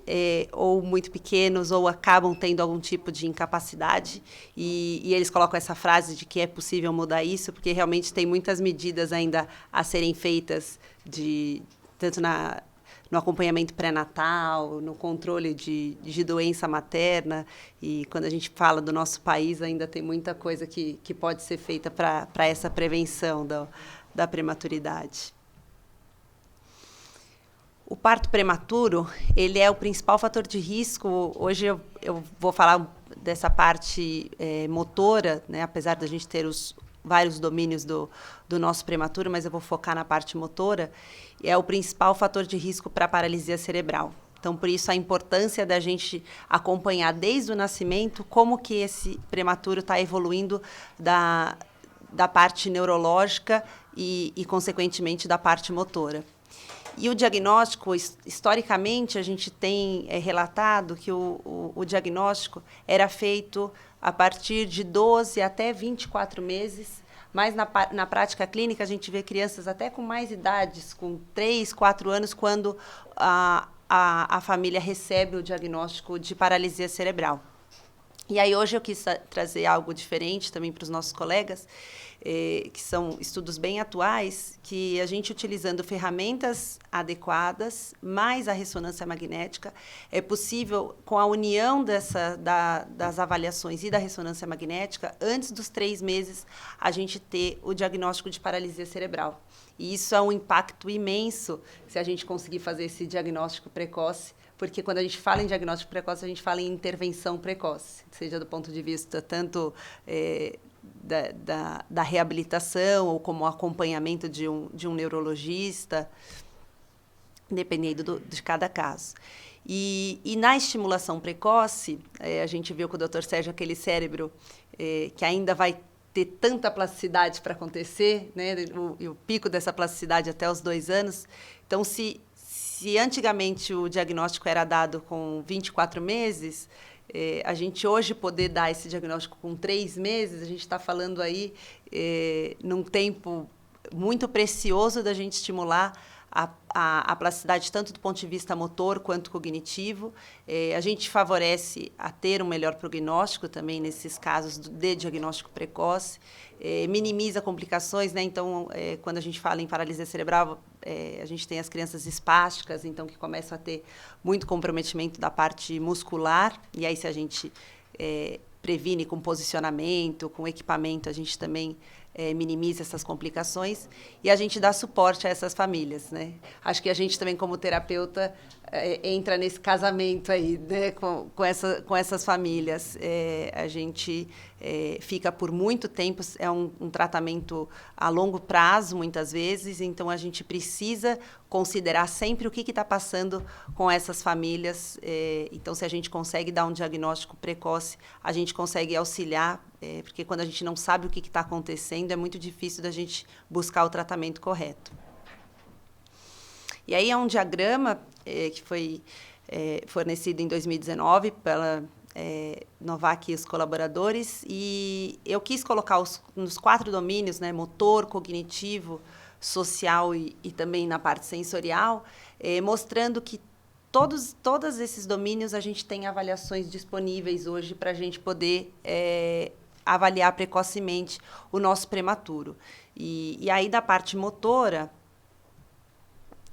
ou muito pequenos, ou acabam tendo algum tipo de incapacidade. E eles colocam essa frase de que é possível mudar isso, porque realmente tem muitas medidas ainda a serem feitas, tanto no acompanhamento pré-natal, no controle de doença materna. E quando a gente fala do nosso país, ainda tem muita coisa que pode ser feita para essa prevenção da prematuridade. O parto prematuro, ele é o principal fator de risco. Hoje eu vou falar dessa parte motora, né, apesar da gente ter vários domínios do nosso prematuro, mas eu vou focar na parte motora. É o principal fator de risco para a paralisia cerebral. Então, por isso, a importância da gente acompanhar desde o nascimento como que esse prematuro está evoluindo da parte neurológica e, consequentemente, da parte motora. E o diagnóstico, historicamente, a gente tem relatado que o diagnóstico era feito a partir de 12 até 24 meses, mas na prática clínica a gente vê crianças até com mais idades, com 3, 4 anos, quando a família recebe o diagnóstico de paralisia cerebral. E aí hoje eu quis trazer algo diferente também para os nossos colegas, que são estudos bem atuais, que a gente, utilizando ferramentas adequadas, mais a ressonância magnética, é possível, com a união das avaliações e da ressonância magnética, antes dos 3 meses, a gente ter o diagnóstico de paralisia cerebral. E isso é um impacto imenso se a gente conseguir fazer esse diagnóstico precoce, porque quando a gente fala em diagnóstico precoce, a gente fala em intervenção precoce, seja do ponto de vista tanto da reabilitação ou como acompanhamento de um neurologista, dependendo de cada caso. E na estimulação precoce, a gente viu com o Dr. Sérgio aquele cérebro que ainda vai ter tanta plasticidade para acontecer, né? O pico dessa plasticidade até os 2 anos. Então, se antigamente o diagnóstico era dado com 24 meses, a gente hoje poder dar esse diagnóstico com 3 meses, a gente está falando aí num tempo muito precioso da gente estimular a plasticidade, tanto do ponto de vista motor quanto cognitivo. A gente favorece a ter um melhor prognóstico também nesses casos de diagnóstico precoce, minimiza complicações, né? Então, quando a gente fala em paralisia cerebral, a gente tem as crianças espásticas, então, que começam a ter muito comprometimento da parte muscular, e aí se a gente previne com posicionamento, com equipamento, a gente também minimiza essas complicações, e a gente dá suporte a essas famílias, né? Acho que a gente também, como terapeuta, entra nesse casamento aí, né? com essas famílias. A gente fica por muito tempo, é um tratamento a longo prazo, muitas vezes, então a gente precisa considerar sempre o que está passando com essas famílias. Então, se a gente consegue dar um diagnóstico precoce, a gente consegue auxiliar, porque quando a gente não sabe o que está acontecendo, é muito difícil da gente buscar o tratamento correto. E aí é um diagrama que foi fornecido em 2019 pela Novak e os colaboradores, e eu quis colocar nos 4 domínios, né, motor, cognitivo, social e também na parte sensorial, mostrando que todos esses domínios a gente tem avaliações disponíveis hoje para a gente poder avaliar precocemente o nosso prematuro. E aí, da parte motora,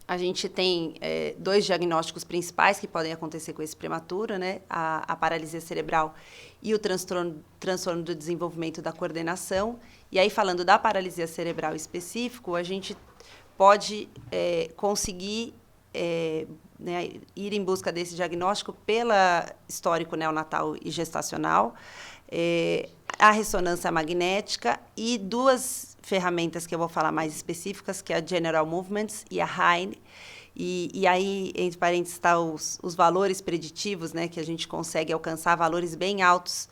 a gente tem 2 diagnósticos principais que podem acontecer com esse prematuro, né? A paralisia cerebral e o transtorno do desenvolvimento da coordenação. E aí, falando da paralisia cerebral específico, a gente pode conseguir né, ir em busca desse diagnóstico pela histórico neonatal e gestacional, a ressonância magnética e 2 ferramentas que eu vou falar mais específicas, que é a General Movements e a Heine. E aí, entre parênteses, está os valores preditivos, né, que a gente consegue alcançar valores bem altos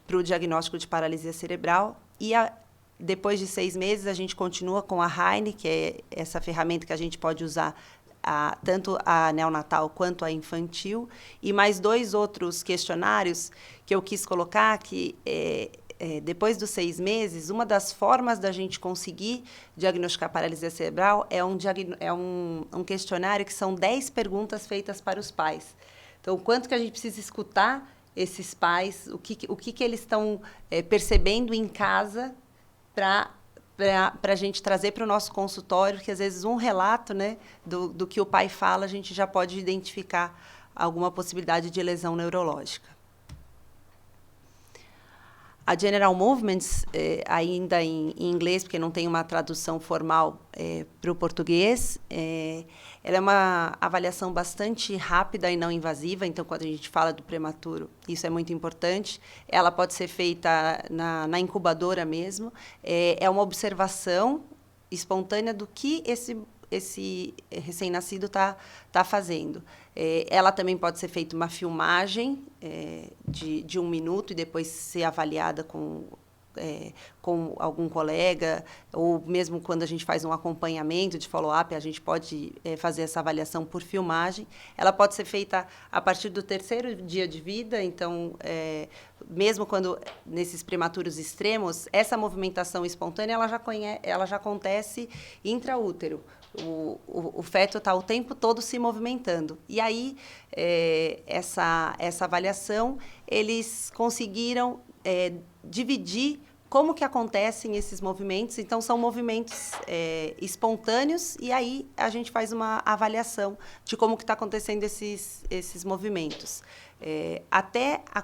para o diagnóstico de paralisia cerebral. E depois de 6 meses, a gente continua com a Heine, que é essa ferramenta que a gente pode usar tanto a neonatal quanto a infantil, e mais 2 outros questionários que eu quis colocar, que depois dos 6 meses, uma das formas da gente conseguir diagnosticar paralisia cerebral é um questionário que são 10 perguntas feitas para os pais. Então, quanto que a gente precisa escutar esses pais, o que eles estão percebendo em casa para a gente trazer para o nosso consultório, que às vezes um relato, né, do que o pai fala, a gente já pode identificar alguma possibilidade de lesão neurológica. A General Movements, ainda em inglês, porque não tem uma tradução formal para o português, ela é uma avaliação bastante rápida e não invasiva, então, quando a gente fala do prematuro, isso é muito importante. Ela pode ser feita na incubadora mesmo. É uma observação espontânea do que esse recém-nascido está fazendo. Ela também pode ser feita uma filmagem de 1 minuto e depois ser avaliada com algum colega, ou mesmo quando a gente faz um acompanhamento de follow-up, a gente pode fazer essa avaliação por filmagem. Ela pode ser feita a partir do 3º dia de vida, então, mesmo quando nesses prematuros extremos, essa movimentação espontânea ela já acontece intraútero. O feto está o tempo todo se movimentando. E aí, essa avaliação, eles conseguiram dividir como que acontecem esses movimentos. Então, são movimentos espontâneos, e aí a gente faz uma avaliação de como que está acontecendo esses movimentos. Até a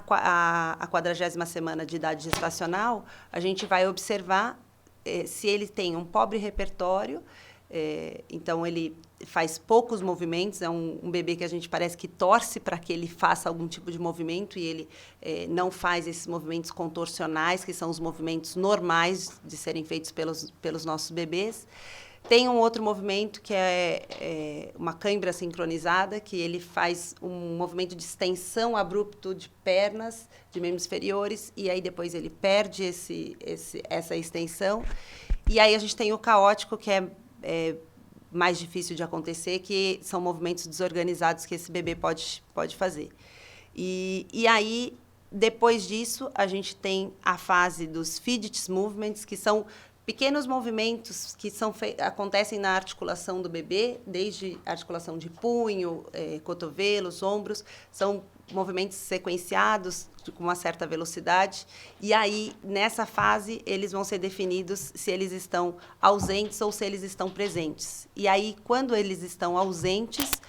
40ª semana de idade gestacional, a gente vai observar se ele tem um pobre repertório. Então, ele faz poucos movimentos, é um bebê que a gente parece que torce para que ele faça algum tipo de movimento, e ele não faz esses movimentos contorcionais, que são os movimentos normais de serem feitos pelos nossos bebês. Tem um outro movimento que é uma cãibra sincronizada, que ele faz um movimento de extensão abrupto de pernas, de membros inferiores, e aí depois ele perde essa extensão. E aí a gente tem o caótico, que é mais difícil de acontecer, que são movimentos desorganizados que esse bebê pode fazer. E aí, depois disso, a gente tem a fase dos fidget movements, que são pequenos movimentos que acontecem na articulação do bebê, desde a articulação de punho, cotovelos, ombros, são movimentos sequenciados com uma certa velocidade, e aí, nessa fase, eles vão ser definidos se eles estão ausentes ou se eles estão presentes. E aí, quando eles estão ausentes,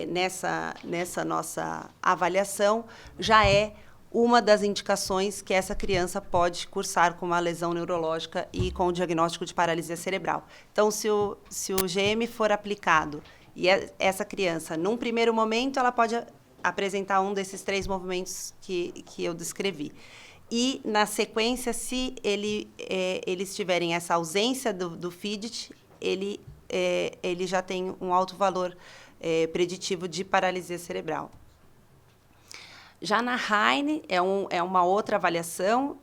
nessa nossa avaliação, já é uma das indicações que essa criança pode cursar com uma lesão neurológica e com o diagnóstico de paralisia cerebral. Então, se o GM for aplicado e essa criança, num primeiro momento, ela pode apresentar um desses 3 movimentos que eu descrevi. E, na sequência, se eles tiverem essa ausência do fidget, ele já tem um alto valor preditivo de paralisia cerebral. Já na Heine, é uma outra avaliação.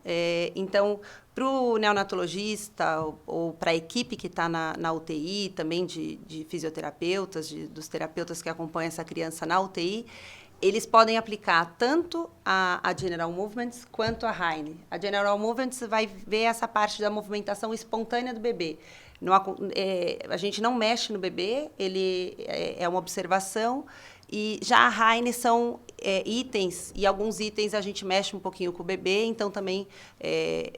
Então, para o neonatologista ou para a equipe que está na UTI, também de fisioterapeutas, dos terapeutas que acompanham essa criança na UTI, eles podem aplicar tanto a General Movements quanto a Heine. A General Movements vai ver essa parte da movimentação espontânea do bebê. a gente não mexe no bebê, ele é uma observação. E já a Heine são itens, e alguns itens a gente mexe um pouquinho com o bebê, então também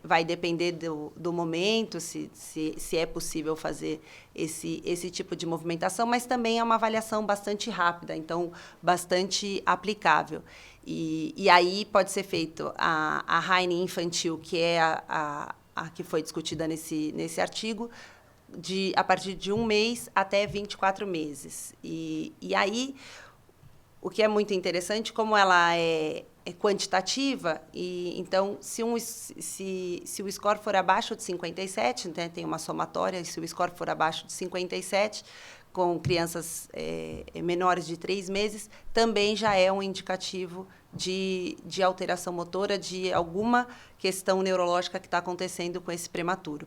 vai depender do momento, se é possível fazer esse tipo de movimentação, mas também é uma avaliação bastante rápida, então bastante aplicável. E aí pode ser feito a Heine infantil, que é a que foi discutida nesse artigo, a partir de 1 mês até 24 meses. E aí, o que é muito interessante, como ela é quantitativa, e então, se o score for abaixo de 57, né, tem uma somatória, e se o score for abaixo de 57, com crianças menores de 3 meses, também já é um indicativo de alteração motora, de alguma questão neurológica que está acontecendo com esse prematuro.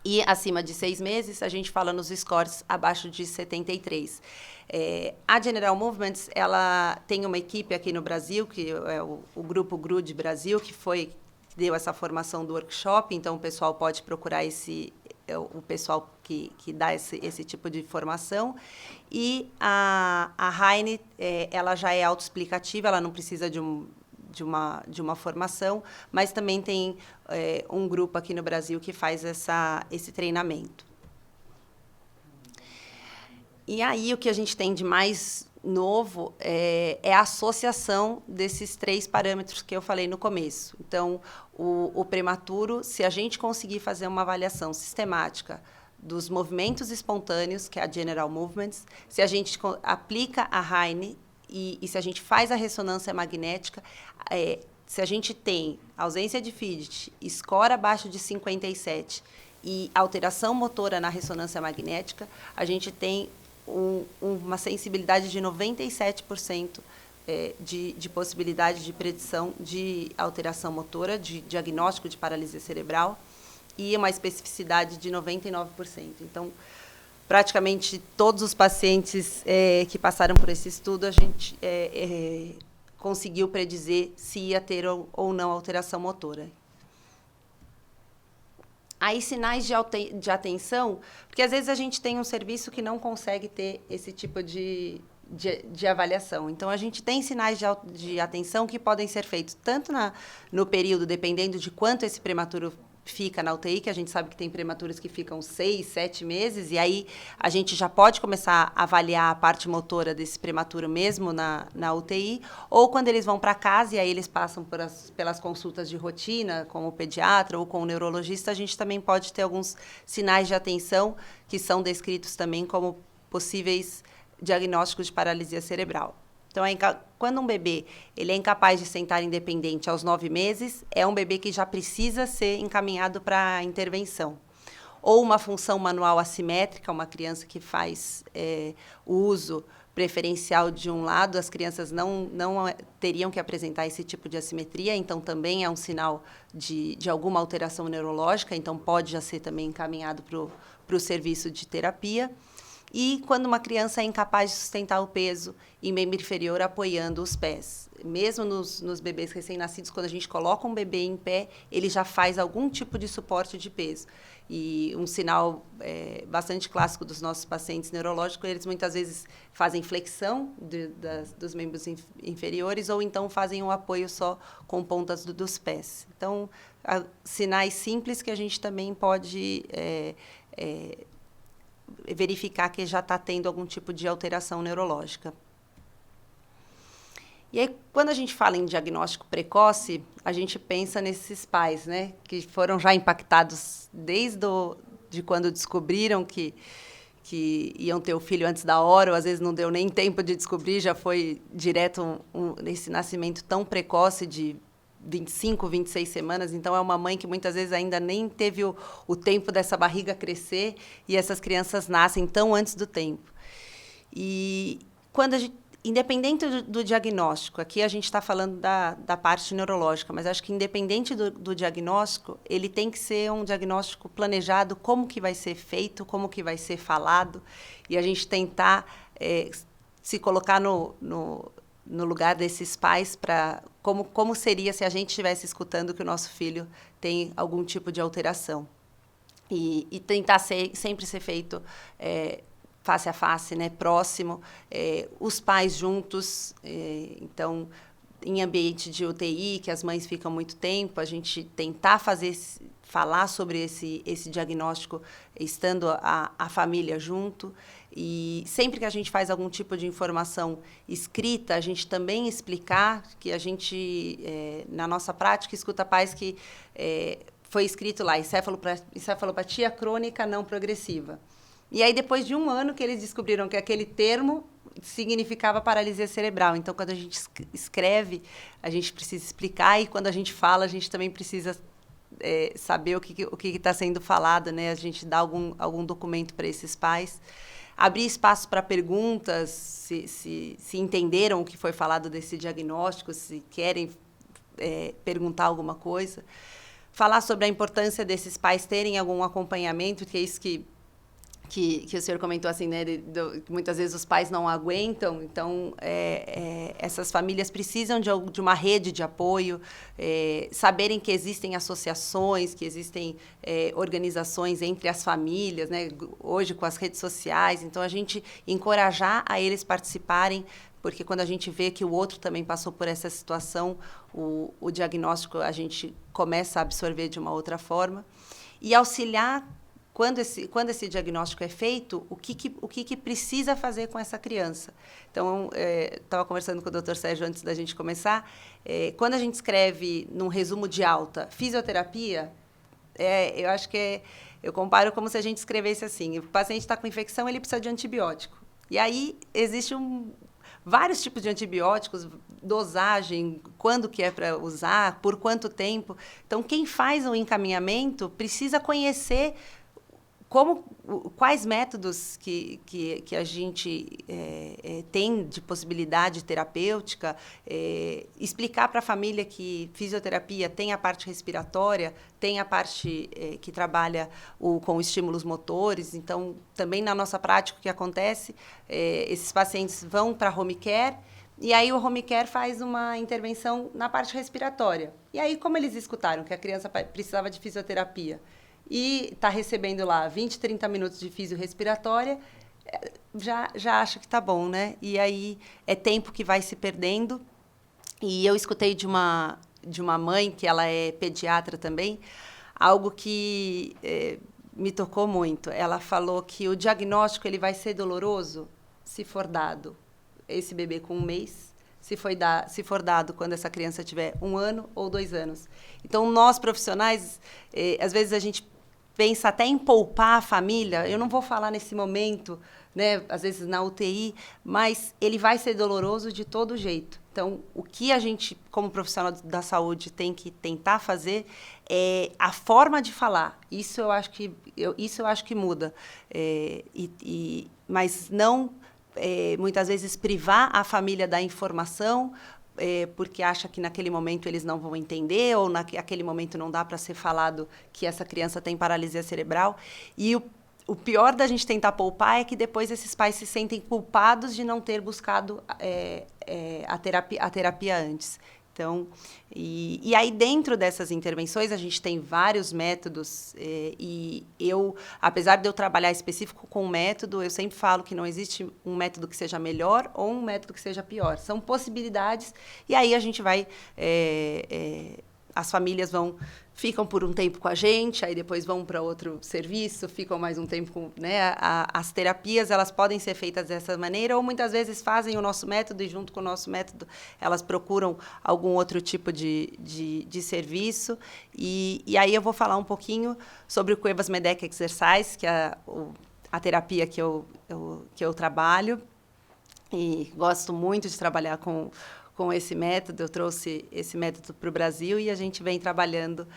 E acima de 6 meses, a gente fala nos scores abaixo de 73. A General Movements, ela tem uma equipe aqui no Brasil, que é o Grupo GRUD Brasil, que deu essa formação do workshop, então o pessoal pode procurar o pessoal que dá esse tipo de formação. E a Heine, ela já é autoexplicativa, ela não precisa de uma formação, mas também tem um grupo aqui no Brasil que faz esse treinamento. E aí o que a gente tem de mais novo é a associação desses 3 parâmetros que eu falei no começo. Então, o prematuro, se a gente conseguir fazer uma avaliação sistemática dos movimentos espontâneos, que é a General Movements, se a gente aplica a Heine e se a gente faz a ressonância magnética, se a gente tem ausência de fidget, score abaixo de 57 e alteração motora na ressonância magnética, a gente tem uma sensibilidade de 97% de possibilidade de predição de alteração motora, de diagnóstico de paralisia cerebral, e uma especificidade de 99%. Então, praticamente todos os pacientes que passaram por esse estudo, a gente conseguiu predizer se ia ter ou não alteração motora. Aí, sinais de atenção, porque às vezes a gente tem um serviço que não consegue ter esse tipo de avaliação. Então, a gente tem sinais de atenção que podem ser feitos tanto no período, dependendo de quanto esse prematuro fica na UTI, que a gente sabe que tem prematuros que ficam 6, 7 meses, e aí a gente já pode começar a avaliar a parte motora desse prematuro mesmo na UTI, ou quando eles vão para casa e aí eles passam pelas consultas de rotina, com o pediatra ou com o neurologista, a gente também pode ter alguns sinais de atenção que são descritos também como possíveis diagnósticos de paralisia cerebral. Então, quando um bebê ele é incapaz de sentar independente aos 9 meses, é um bebê que já precisa ser encaminhado para a intervenção. Ou uma função manual assimétrica, uma criança que faz o uso preferencial de um lado, as crianças não teriam que apresentar esse tipo de assimetria, então também é um sinal de alguma alteração neurológica, então pode já ser também encaminhado para o serviço de terapia. E quando uma criança é incapaz de sustentar o peso em membro inferior apoiando os pés. Mesmo nos bebês recém-nascidos, quando a gente coloca um bebê em pé, ele já faz algum tipo de suporte de peso. E um sinal bastante clássico dos nossos pacientes neurológicos, eles muitas vezes fazem flexão dos membros inferiores ou então fazem um apoio só com pontas dos pés. Então, sinais simples que a gente também pode verificar que já está tendo algum tipo de alteração neurológica. E aí, quando a gente fala em diagnóstico precoce, a gente pensa nesses pais, né, que foram já impactados de quando descobriram que iam ter o filho antes da hora, ou às vezes não deu nem tempo de descobrir, já foi direto nesse nascimento tão precoce de 25, 26 semanas, então é uma mãe que muitas vezes ainda nem teve o tempo dessa barriga crescer e essas crianças nascem tão antes do tempo. E quando independente do diagnóstico, aqui a gente está falando da parte neurológica, mas acho que independente do diagnóstico, ele tem que ser um diagnóstico planejado, como que vai ser feito, como que vai ser falado, e a gente tentar se colocar no lugar desses pais para como seria se a gente estivesse escutando que o nosso filho tem algum tipo de alteração. e tentar sempre ser feito face a face, né, próximo, os pais juntos, então, em ambiente de UTI, que as mães ficam muito tempo, a gente tentar falar sobre esse diagnóstico estando a família junto. E sempre que a gente faz algum tipo de informação escrita, a gente também explicar que a gente, na nossa prática, escuta pais que foi escrito lá, encefalopatia crônica não progressiva. E aí, depois de 1 ano que eles descobriram que aquele termo significava paralisia cerebral. Então, quando a gente escreve, a gente precisa explicar, e quando a gente fala, a gente também precisa saber o que está sendo falado, né? A gente dá algum documento para esses pais. Abrir espaço para perguntas, se entenderam o que foi falado desse diagnóstico, se querem perguntar alguma coisa. Falar sobre a importância desses pais terem algum acompanhamento, que é isso que o senhor comentou, assim, né? Muitas vezes os pais não aguentam, então essas famílias precisam de uma rede de apoio, saberem que existem associações, que existem organizações entre as famílias, né? Hoje com as redes sociais, então a gente encorajar a eles participarem, porque quando a gente vê que o outro também passou por essa situação, o diagnóstico a gente começa a absorver de uma outra forma, e auxiliar. Quando esse diagnóstico é feito, o que precisa fazer com essa criança? Então, estava conversando com o Dr. Sérgio antes da gente começar. Quando a gente escreve num resumo de alta, fisioterapia, eu acho que eu comparo como se a gente escrevesse assim: o paciente está com infecção, ele precisa de antibiótico. E aí existe vários tipos de antibióticos, dosagem, quando que é para usar, por quanto tempo. Então, quem faz o encaminhamento precisa conhecer quais métodos que a gente tem de possibilidade terapêutica, explicar para a família que fisioterapia tem a parte respiratória, tem a parte que trabalha com estímulos motores. Então, também na nossa prática, o que acontece, esses pacientes vão para a home care, e aí o home care faz uma intervenção na parte respiratória. E aí, como eles escutaram que a criança precisava de fisioterapia, e está recebendo lá 20, 30 minutos de fisiorrespiratória, já acha que está bom, né? E aí é tempo que vai se perdendo. E eu escutei de uma mãe, que ela é pediatra também, algo que me tocou muito. Ela falou que o diagnóstico ele vai ser doloroso se for dado esse bebê com 1 mês, se for dado quando essa criança tiver 1 ano ou 2 anos. Então, nós profissionais, às vezes a gente pensa até em poupar a família. Eu não vou falar nesse momento, né, às vezes na UTI, mas ele vai ser doloroso de todo jeito. Então, o que a gente, como profissional da saúde, tem que tentar fazer é a forma de falar. Isso eu acho que muda. Mas não, muitas vezes, privar a família da informação, porque acha que naquele momento eles não vão entender, ou naquele momento não dá para ser falado que essa criança tem paralisia cerebral. E o pior da gente tentar poupar é que depois esses pais se sentem culpados de não ter buscado a terapia antes. Então, e aí dentro dessas intervenções a gente tem vários métodos, e apesar de eu trabalhar específico com um método, eu sempre falo que não existe um método que seja melhor ou um método que seja pior. São possibilidades, e aí a gente vai, as famílias ficam por um tempo com a gente, aí depois vão para outro serviço, ficam mais um tempo com, né? As terapias, elas podem ser feitas dessa maneira, ou muitas vezes fazem o nosso método, e junto com o nosso método elas procuram algum outro tipo de serviço. E aí eu vou falar um pouquinho sobre o Cuevas-Medec Exercise, que é a terapia que eu trabalho, e gosto muito de trabalhar com esse método. Eu trouxe esse método para o Brasil, e a gente vem trabalhando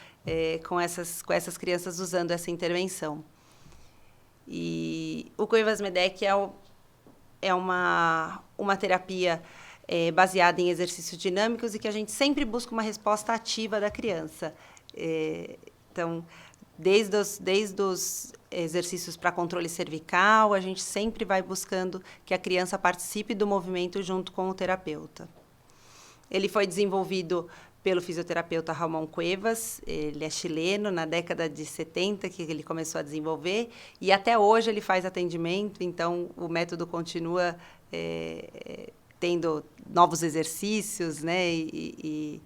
com essas crianças usando essa intervenção. E o Cuevas-Medec é uma terapia baseada em exercícios dinâmicos, e que a gente sempre busca uma resposta ativa da criança. Então, desde os exercícios para controle cervical, a gente sempre vai buscando que a criança participe do movimento junto com o terapeuta. Ele foi desenvolvido pelo fisioterapeuta Ramon Cuevas. Ele é chileno, na década de 70 que ele começou a desenvolver, e até hoje ele faz atendimento, então o método continua tendo novos exercícios, né? E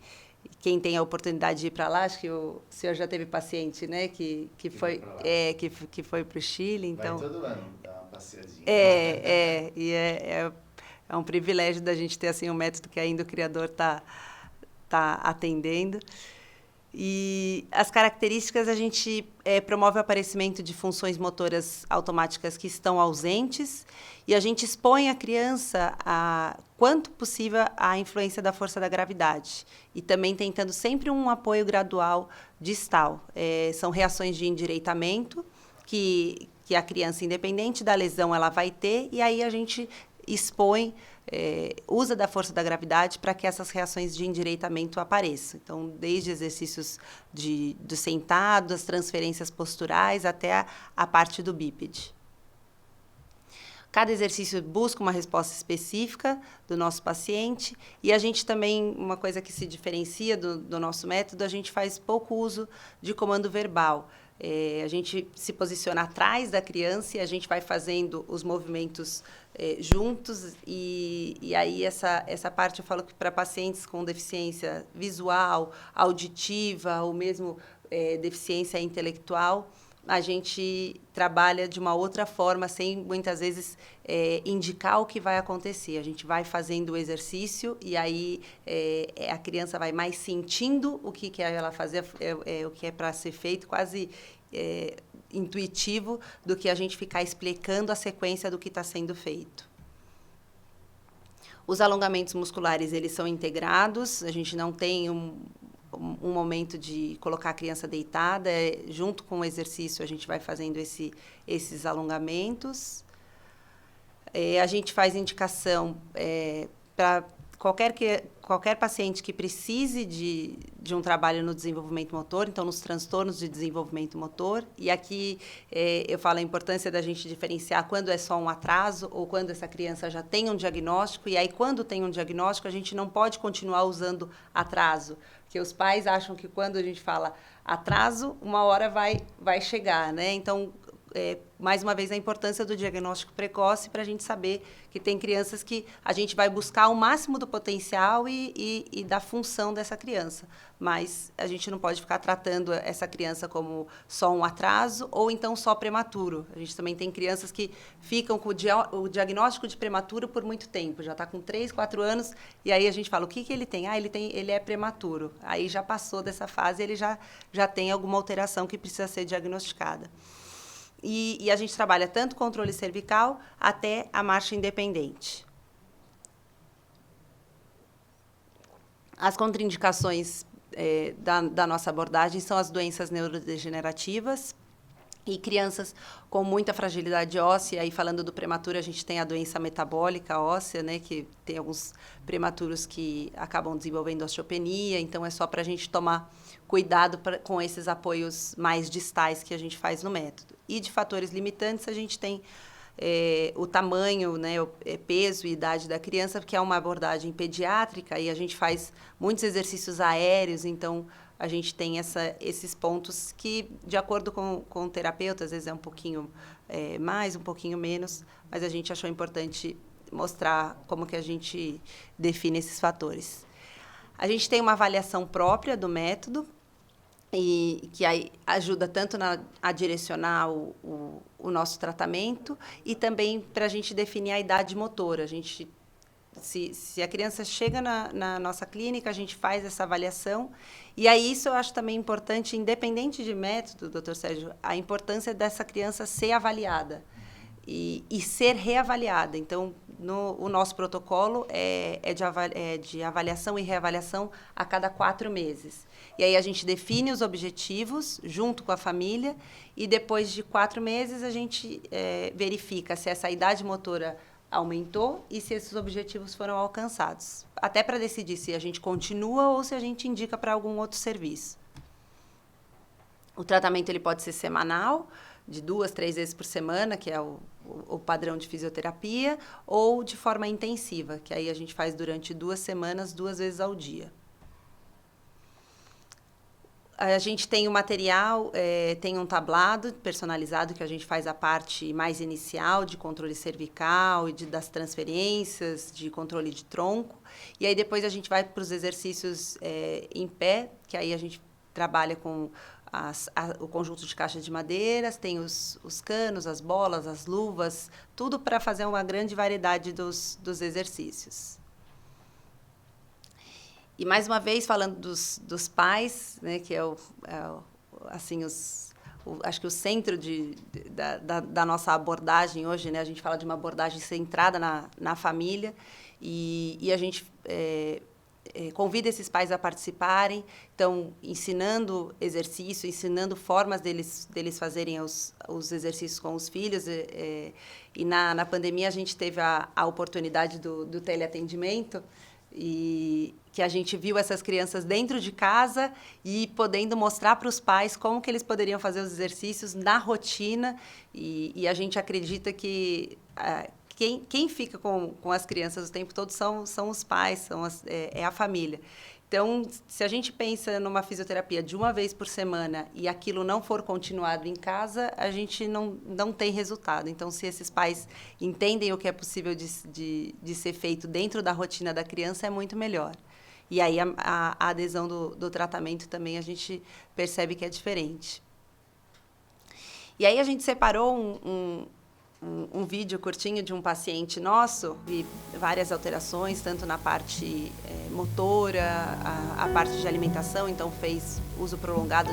quem tem a oportunidade de ir para lá, acho que o senhor já teve paciente, né? Que foi para o Chile, então... Vai todo ano dar uma passeadinha. É um privilégio da gente ter assim um método que ainda o criador está atendendo. E as características, a gente promove o aparecimento de funções motoras automáticas que estão ausentes, e a gente expõe a criança, quanto possível, à influência da força da gravidade. E também tentando sempre um apoio gradual distal. São reações de endireitamento que a criança, independente da lesão, ela vai ter, e aí a gente expõe, usa da força da gravidade para que essas reações de endireitamento apareçam. Então, desde exercícios do sentado, as transferências posturais, até a parte do bípede. Cada exercício busca uma resposta específica do nosso paciente, e a gente também, uma coisa que se diferencia do nosso método, a gente faz pouco uso de comando verbal. A gente se posiciona atrás da criança e a gente vai fazendo os movimentos juntos, e aí essa parte eu falo que para pacientes com deficiência visual, auditiva, ou mesmo deficiência intelectual, a gente trabalha de uma outra forma, sem muitas vezes indicar o que vai acontecer. A gente vai fazendo o exercício, e aí a criança vai mais sentindo o que quer ela fazer, o que é para ser feito, quase intuitivo, do que a gente ficar explicando a sequência do que está sendo feito. Os alongamentos musculares, eles são integrados, a gente não tem um momento de colocar a criança deitada, junto com o exercício a gente vai fazendo esses alongamentos. A gente faz indicação para qualquer paciente que precise de um trabalho no desenvolvimento motor, então nos transtornos de desenvolvimento motor, e aqui eu falo a importância da gente diferenciar quando é só um atraso ou quando essa criança já tem um diagnóstico, e aí quando tem um diagnóstico a gente não pode continuar usando atraso, porque os pais acham que quando a gente fala atraso, uma hora vai chegar, né? Então, mais uma vez, a importância do diagnóstico precoce para a gente saber que tem crianças que a gente vai buscar o máximo do potencial e da função dessa criança. Mas a gente não pode ficar tratando essa criança como só um atraso ou então só prematuro. A gente também tem crianças que ficam com o diagnóstico de prematuro por muito tempo. Já está com 3, 4 anos e aí a gente fala, o que ele tem? Ele é prematuro. Aí já passou dessa fase, ele já tem alguma alteração que precisa ser diagnosticada. E a gente trabalha tanto controle cervical até a marcha independente. As contraindicações da nossa abordagem são as doenças neurodegenerativas e crianças com muita fragilidade óssea. Aí, falando do prematuro, a gente tem a doença metabólica óssea, né, que tem alguns prematuros que acabam desenvolvendo osteopenia, então é só para a gente tomar cuidado com esses apoios mais distais que a gente faz no método. E de fatores limitantes, a gente tem o tamanho, né, o peso e idade da criança, que é uma abordagem pediátrica, e a gente faz muitos exercícios aéreos, então a gente tem esses pontos que, de acordo com o terapeuta, às vezes é um pouquinho mais, um pouquinho menos, mas a gente achou importante mostrar como que a gente define esses fatores. A gente tem uma avaliação própria do método, e que aí ajuda tanto a direcionar o nosso tratamento e também para a gente definir a idade motora. Se a criança chega na nossa clínica, a gente faz essa avaliação. E aí isso eu acho também importante, independente de método, doutor Sérgio, a importância dessa criança ser avaliada e ser reavaliada. Então, o nosso protocolo é de avaliação e reavaliação a cada 4 meses. E aí a gente define os objetivos junto com a família e depois de 4 meses a gente verifica se essa idade motora aumentou e se esses objetivos foram alcançados. Até para decidir se a gente continua ou se a gente indica para algum outro serviço. O tratamento ele pode ser semanal, de 2, 3 vezes por semana, que é o padrão de fisioterapia, ou de forma intensiva, que aí a gente faz durante 2 semanas, 2 vezes ao dia. A gente tem o material, tem um tablado personalizado que a gente faz a parte mais inicial de controle cervical e das transferências, de controle de tronco. E aí depois a gente vai para os exercícios em pé, que aí a gente trabalha com o conjunto de caixas de madeiras, tem os canos, as bolas, as luvas, tudo para fazer uma grande variedade dos exercícios. E, mais uma vez, falando dos pais, né, que assim, acho que o centro da nossa abordagem hoje, né, a gente fala de uma abordagem centrada na família, e a gente convida esses pais a participarem, então, ensinando exercício, ensinando formas deles fazerem os exercícios com os filhos. E na pandemia, a gente teve a oportunidade do teleatendimento, e que a gente viu essas crianças dentro de casa e podendo mostrar para os pais como que eles poderiam fazer os exercícios na rotina, e a gente acredita que quem fica com as crianças o tempo todo são os pais, é a família. Então, se a gente pensa numa fisioterapia de uma vez por semana e aquilo não for continuado em casa, a gente não tem resultado. Então, se esses pais entendem o que é possível de ser feito dentro da rotina da criança, é muito melhor. E aí a adesão do tratamento também a gente percebe que é diferente. E aí a gente separou um vídeo curtinho de um paciente nosso, e várias alterações, tanto na parte motora, a parte de alimentação, então fez uso prolongado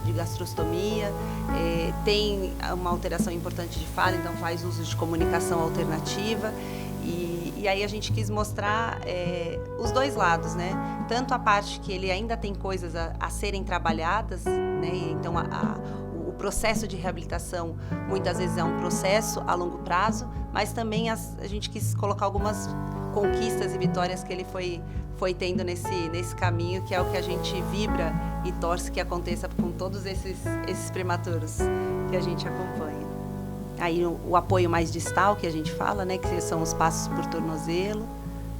de gastrostomia, tem uma alteração importante de fala, então faz uso de comunicação alternativa, e aí a gente quis mostrar os dois lados, né? Tanto a parte que ele ainda tem coisas a serem trabalhadas, né? Então o processo de reabilitação muitas vezes é um processo a longo prazo, mas também a gente quis colocar algumas conquistas e vitórias que ele foi tendo nesse caminho, que é o que a gente vibra e torce que aconteça com todos esses prematuros que a gente acompanha. Aí o apoio mais distal, que a gente fala, né, que são os passos por tornozelo,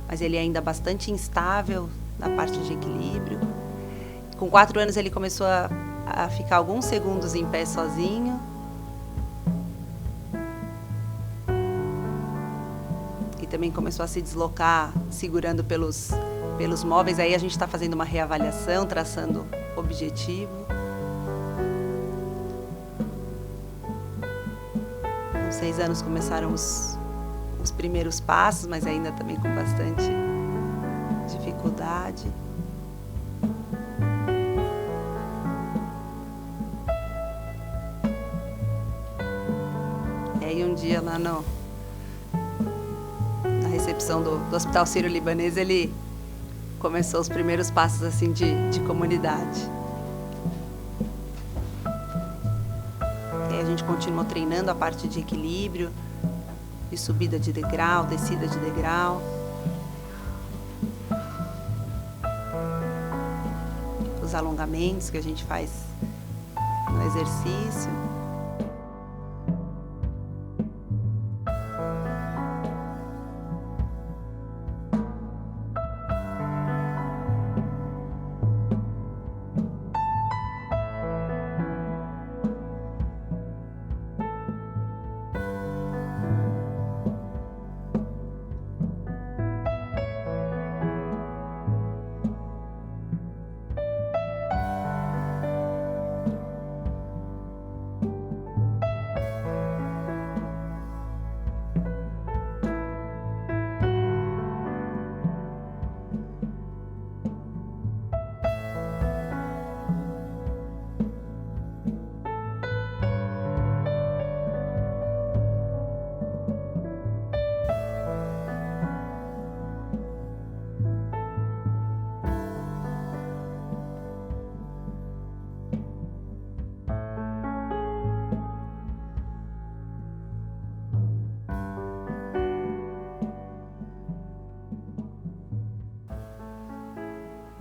mas ele é ainda bastante instável na parte de equilíbrio. Com 4 anos ele começou a ficar alguns segundos em pé sozinho. E também começou a se deslocar segurando pelos móveis. Aí a gente está fazendo uma reavaliação, traçando objetivo. Com 6 anos começaram os primeiros passos, mas ainda também com bastante dificuldade. E um dia lá na recepção do Hospital Sírio-Libanês, ele começou os primeiros passos assim de comunidade. E aí a gente continuou treinando a parte de equilíbrio, de subida de degrau, descida de degrau. Os alongamentos que a gente faz no exercício.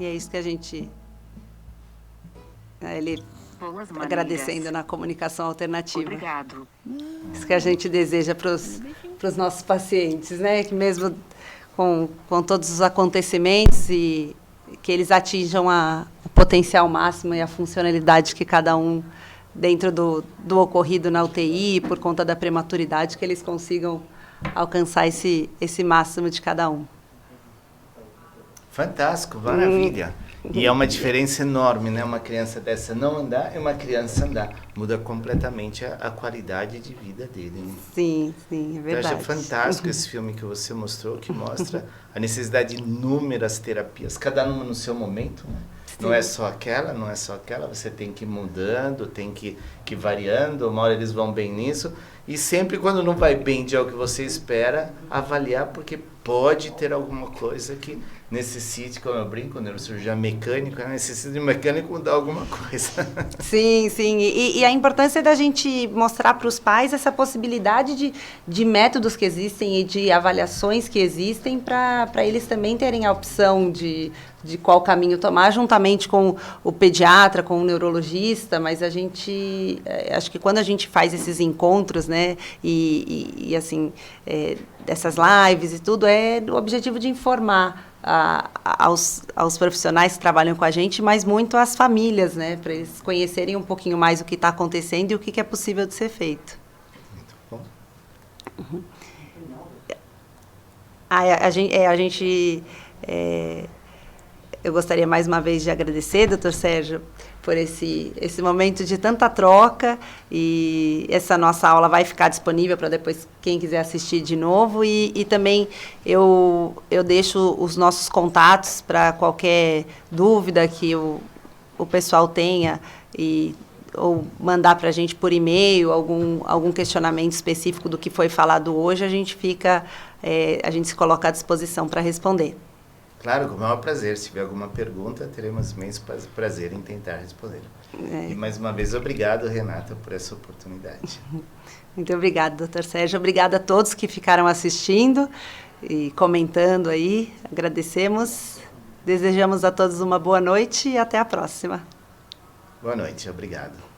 E é isso que a gente... Ele agradecendo na comunicação alternativa. Obrigado. Isso que a gente deseja para os nossos pacientes, né? Que mesmo com todos os acontecimentos, e que eles atinjam o potencial máximo e a funcionalidade que cada um, dentro do ocorrido na UTI, por conta da prematuridade, que eles consigam alcançar esse máximo de cada um. Fantástico, maravilha. E é uma diferença enorme, né? Uma criança dessa não andar e uma criança andar. Muda completamente a qualidade de vida dele. Né? Sim, é verdade. Eu acho fantástico esse filme que você mostrou, que mostra a necessidade de inúmeras terapias, cada uma no seu momento, né? Não é só aquela, você tem que ir mudando, tem que ir variando, uma hora eles vão bem nisso, e sempre quando não vai bem de algo que você espera, avaliar, porque pode ter alguma coisa que necessite, como eu brinco, neurocirurgião mecânico, necessita de um mecânico mudar alguma coisa. Sim, e a importância da gente mostrar para os pais essa possibilidade de métodos que existem e de avaliações que existem para eles também terem a opção de qual caminho tomar, juntamente com o pediatra, com o neurologista, mas a gente, acho que quando a gente faz esses encontros, né, e assim, dessas lives e tudo, é o objetivo de informar aos profissionais que trabalham com a gente, mas muito às famílias, né, para eles conhecerem um pouquinho mais o que está acontecendo e o que é possível de ser feito. Muito bom. Uhum. A gente eu gostaria mais uma vez de agradecer, Dr. Sérgio, por esse momento de tanta troca, e essa nossa aula vai ficar disponível para depois quem quiser assistir de novo, e também eu deixo os nossos contatos para qualquer dúvida que o pessoal tenha, ou mandar para a gente por e-mail algum questionamento específico do que foi falado hoje, a gente se coloca à disposição para responder. Claro, com o maior prazer. Se tiver alguma pergunta, teremos imenso prazer em tentar responder. E mais uma vez, obrigado, Renata, por essa oportunidade. Muito obrigada, Dr. Sérgio. Obrigada a todos que ficaram assistindo e comentando aí. Agradecemos. Desejamos a todos uma boa noite e até a próxima. Boa noite, obrigado.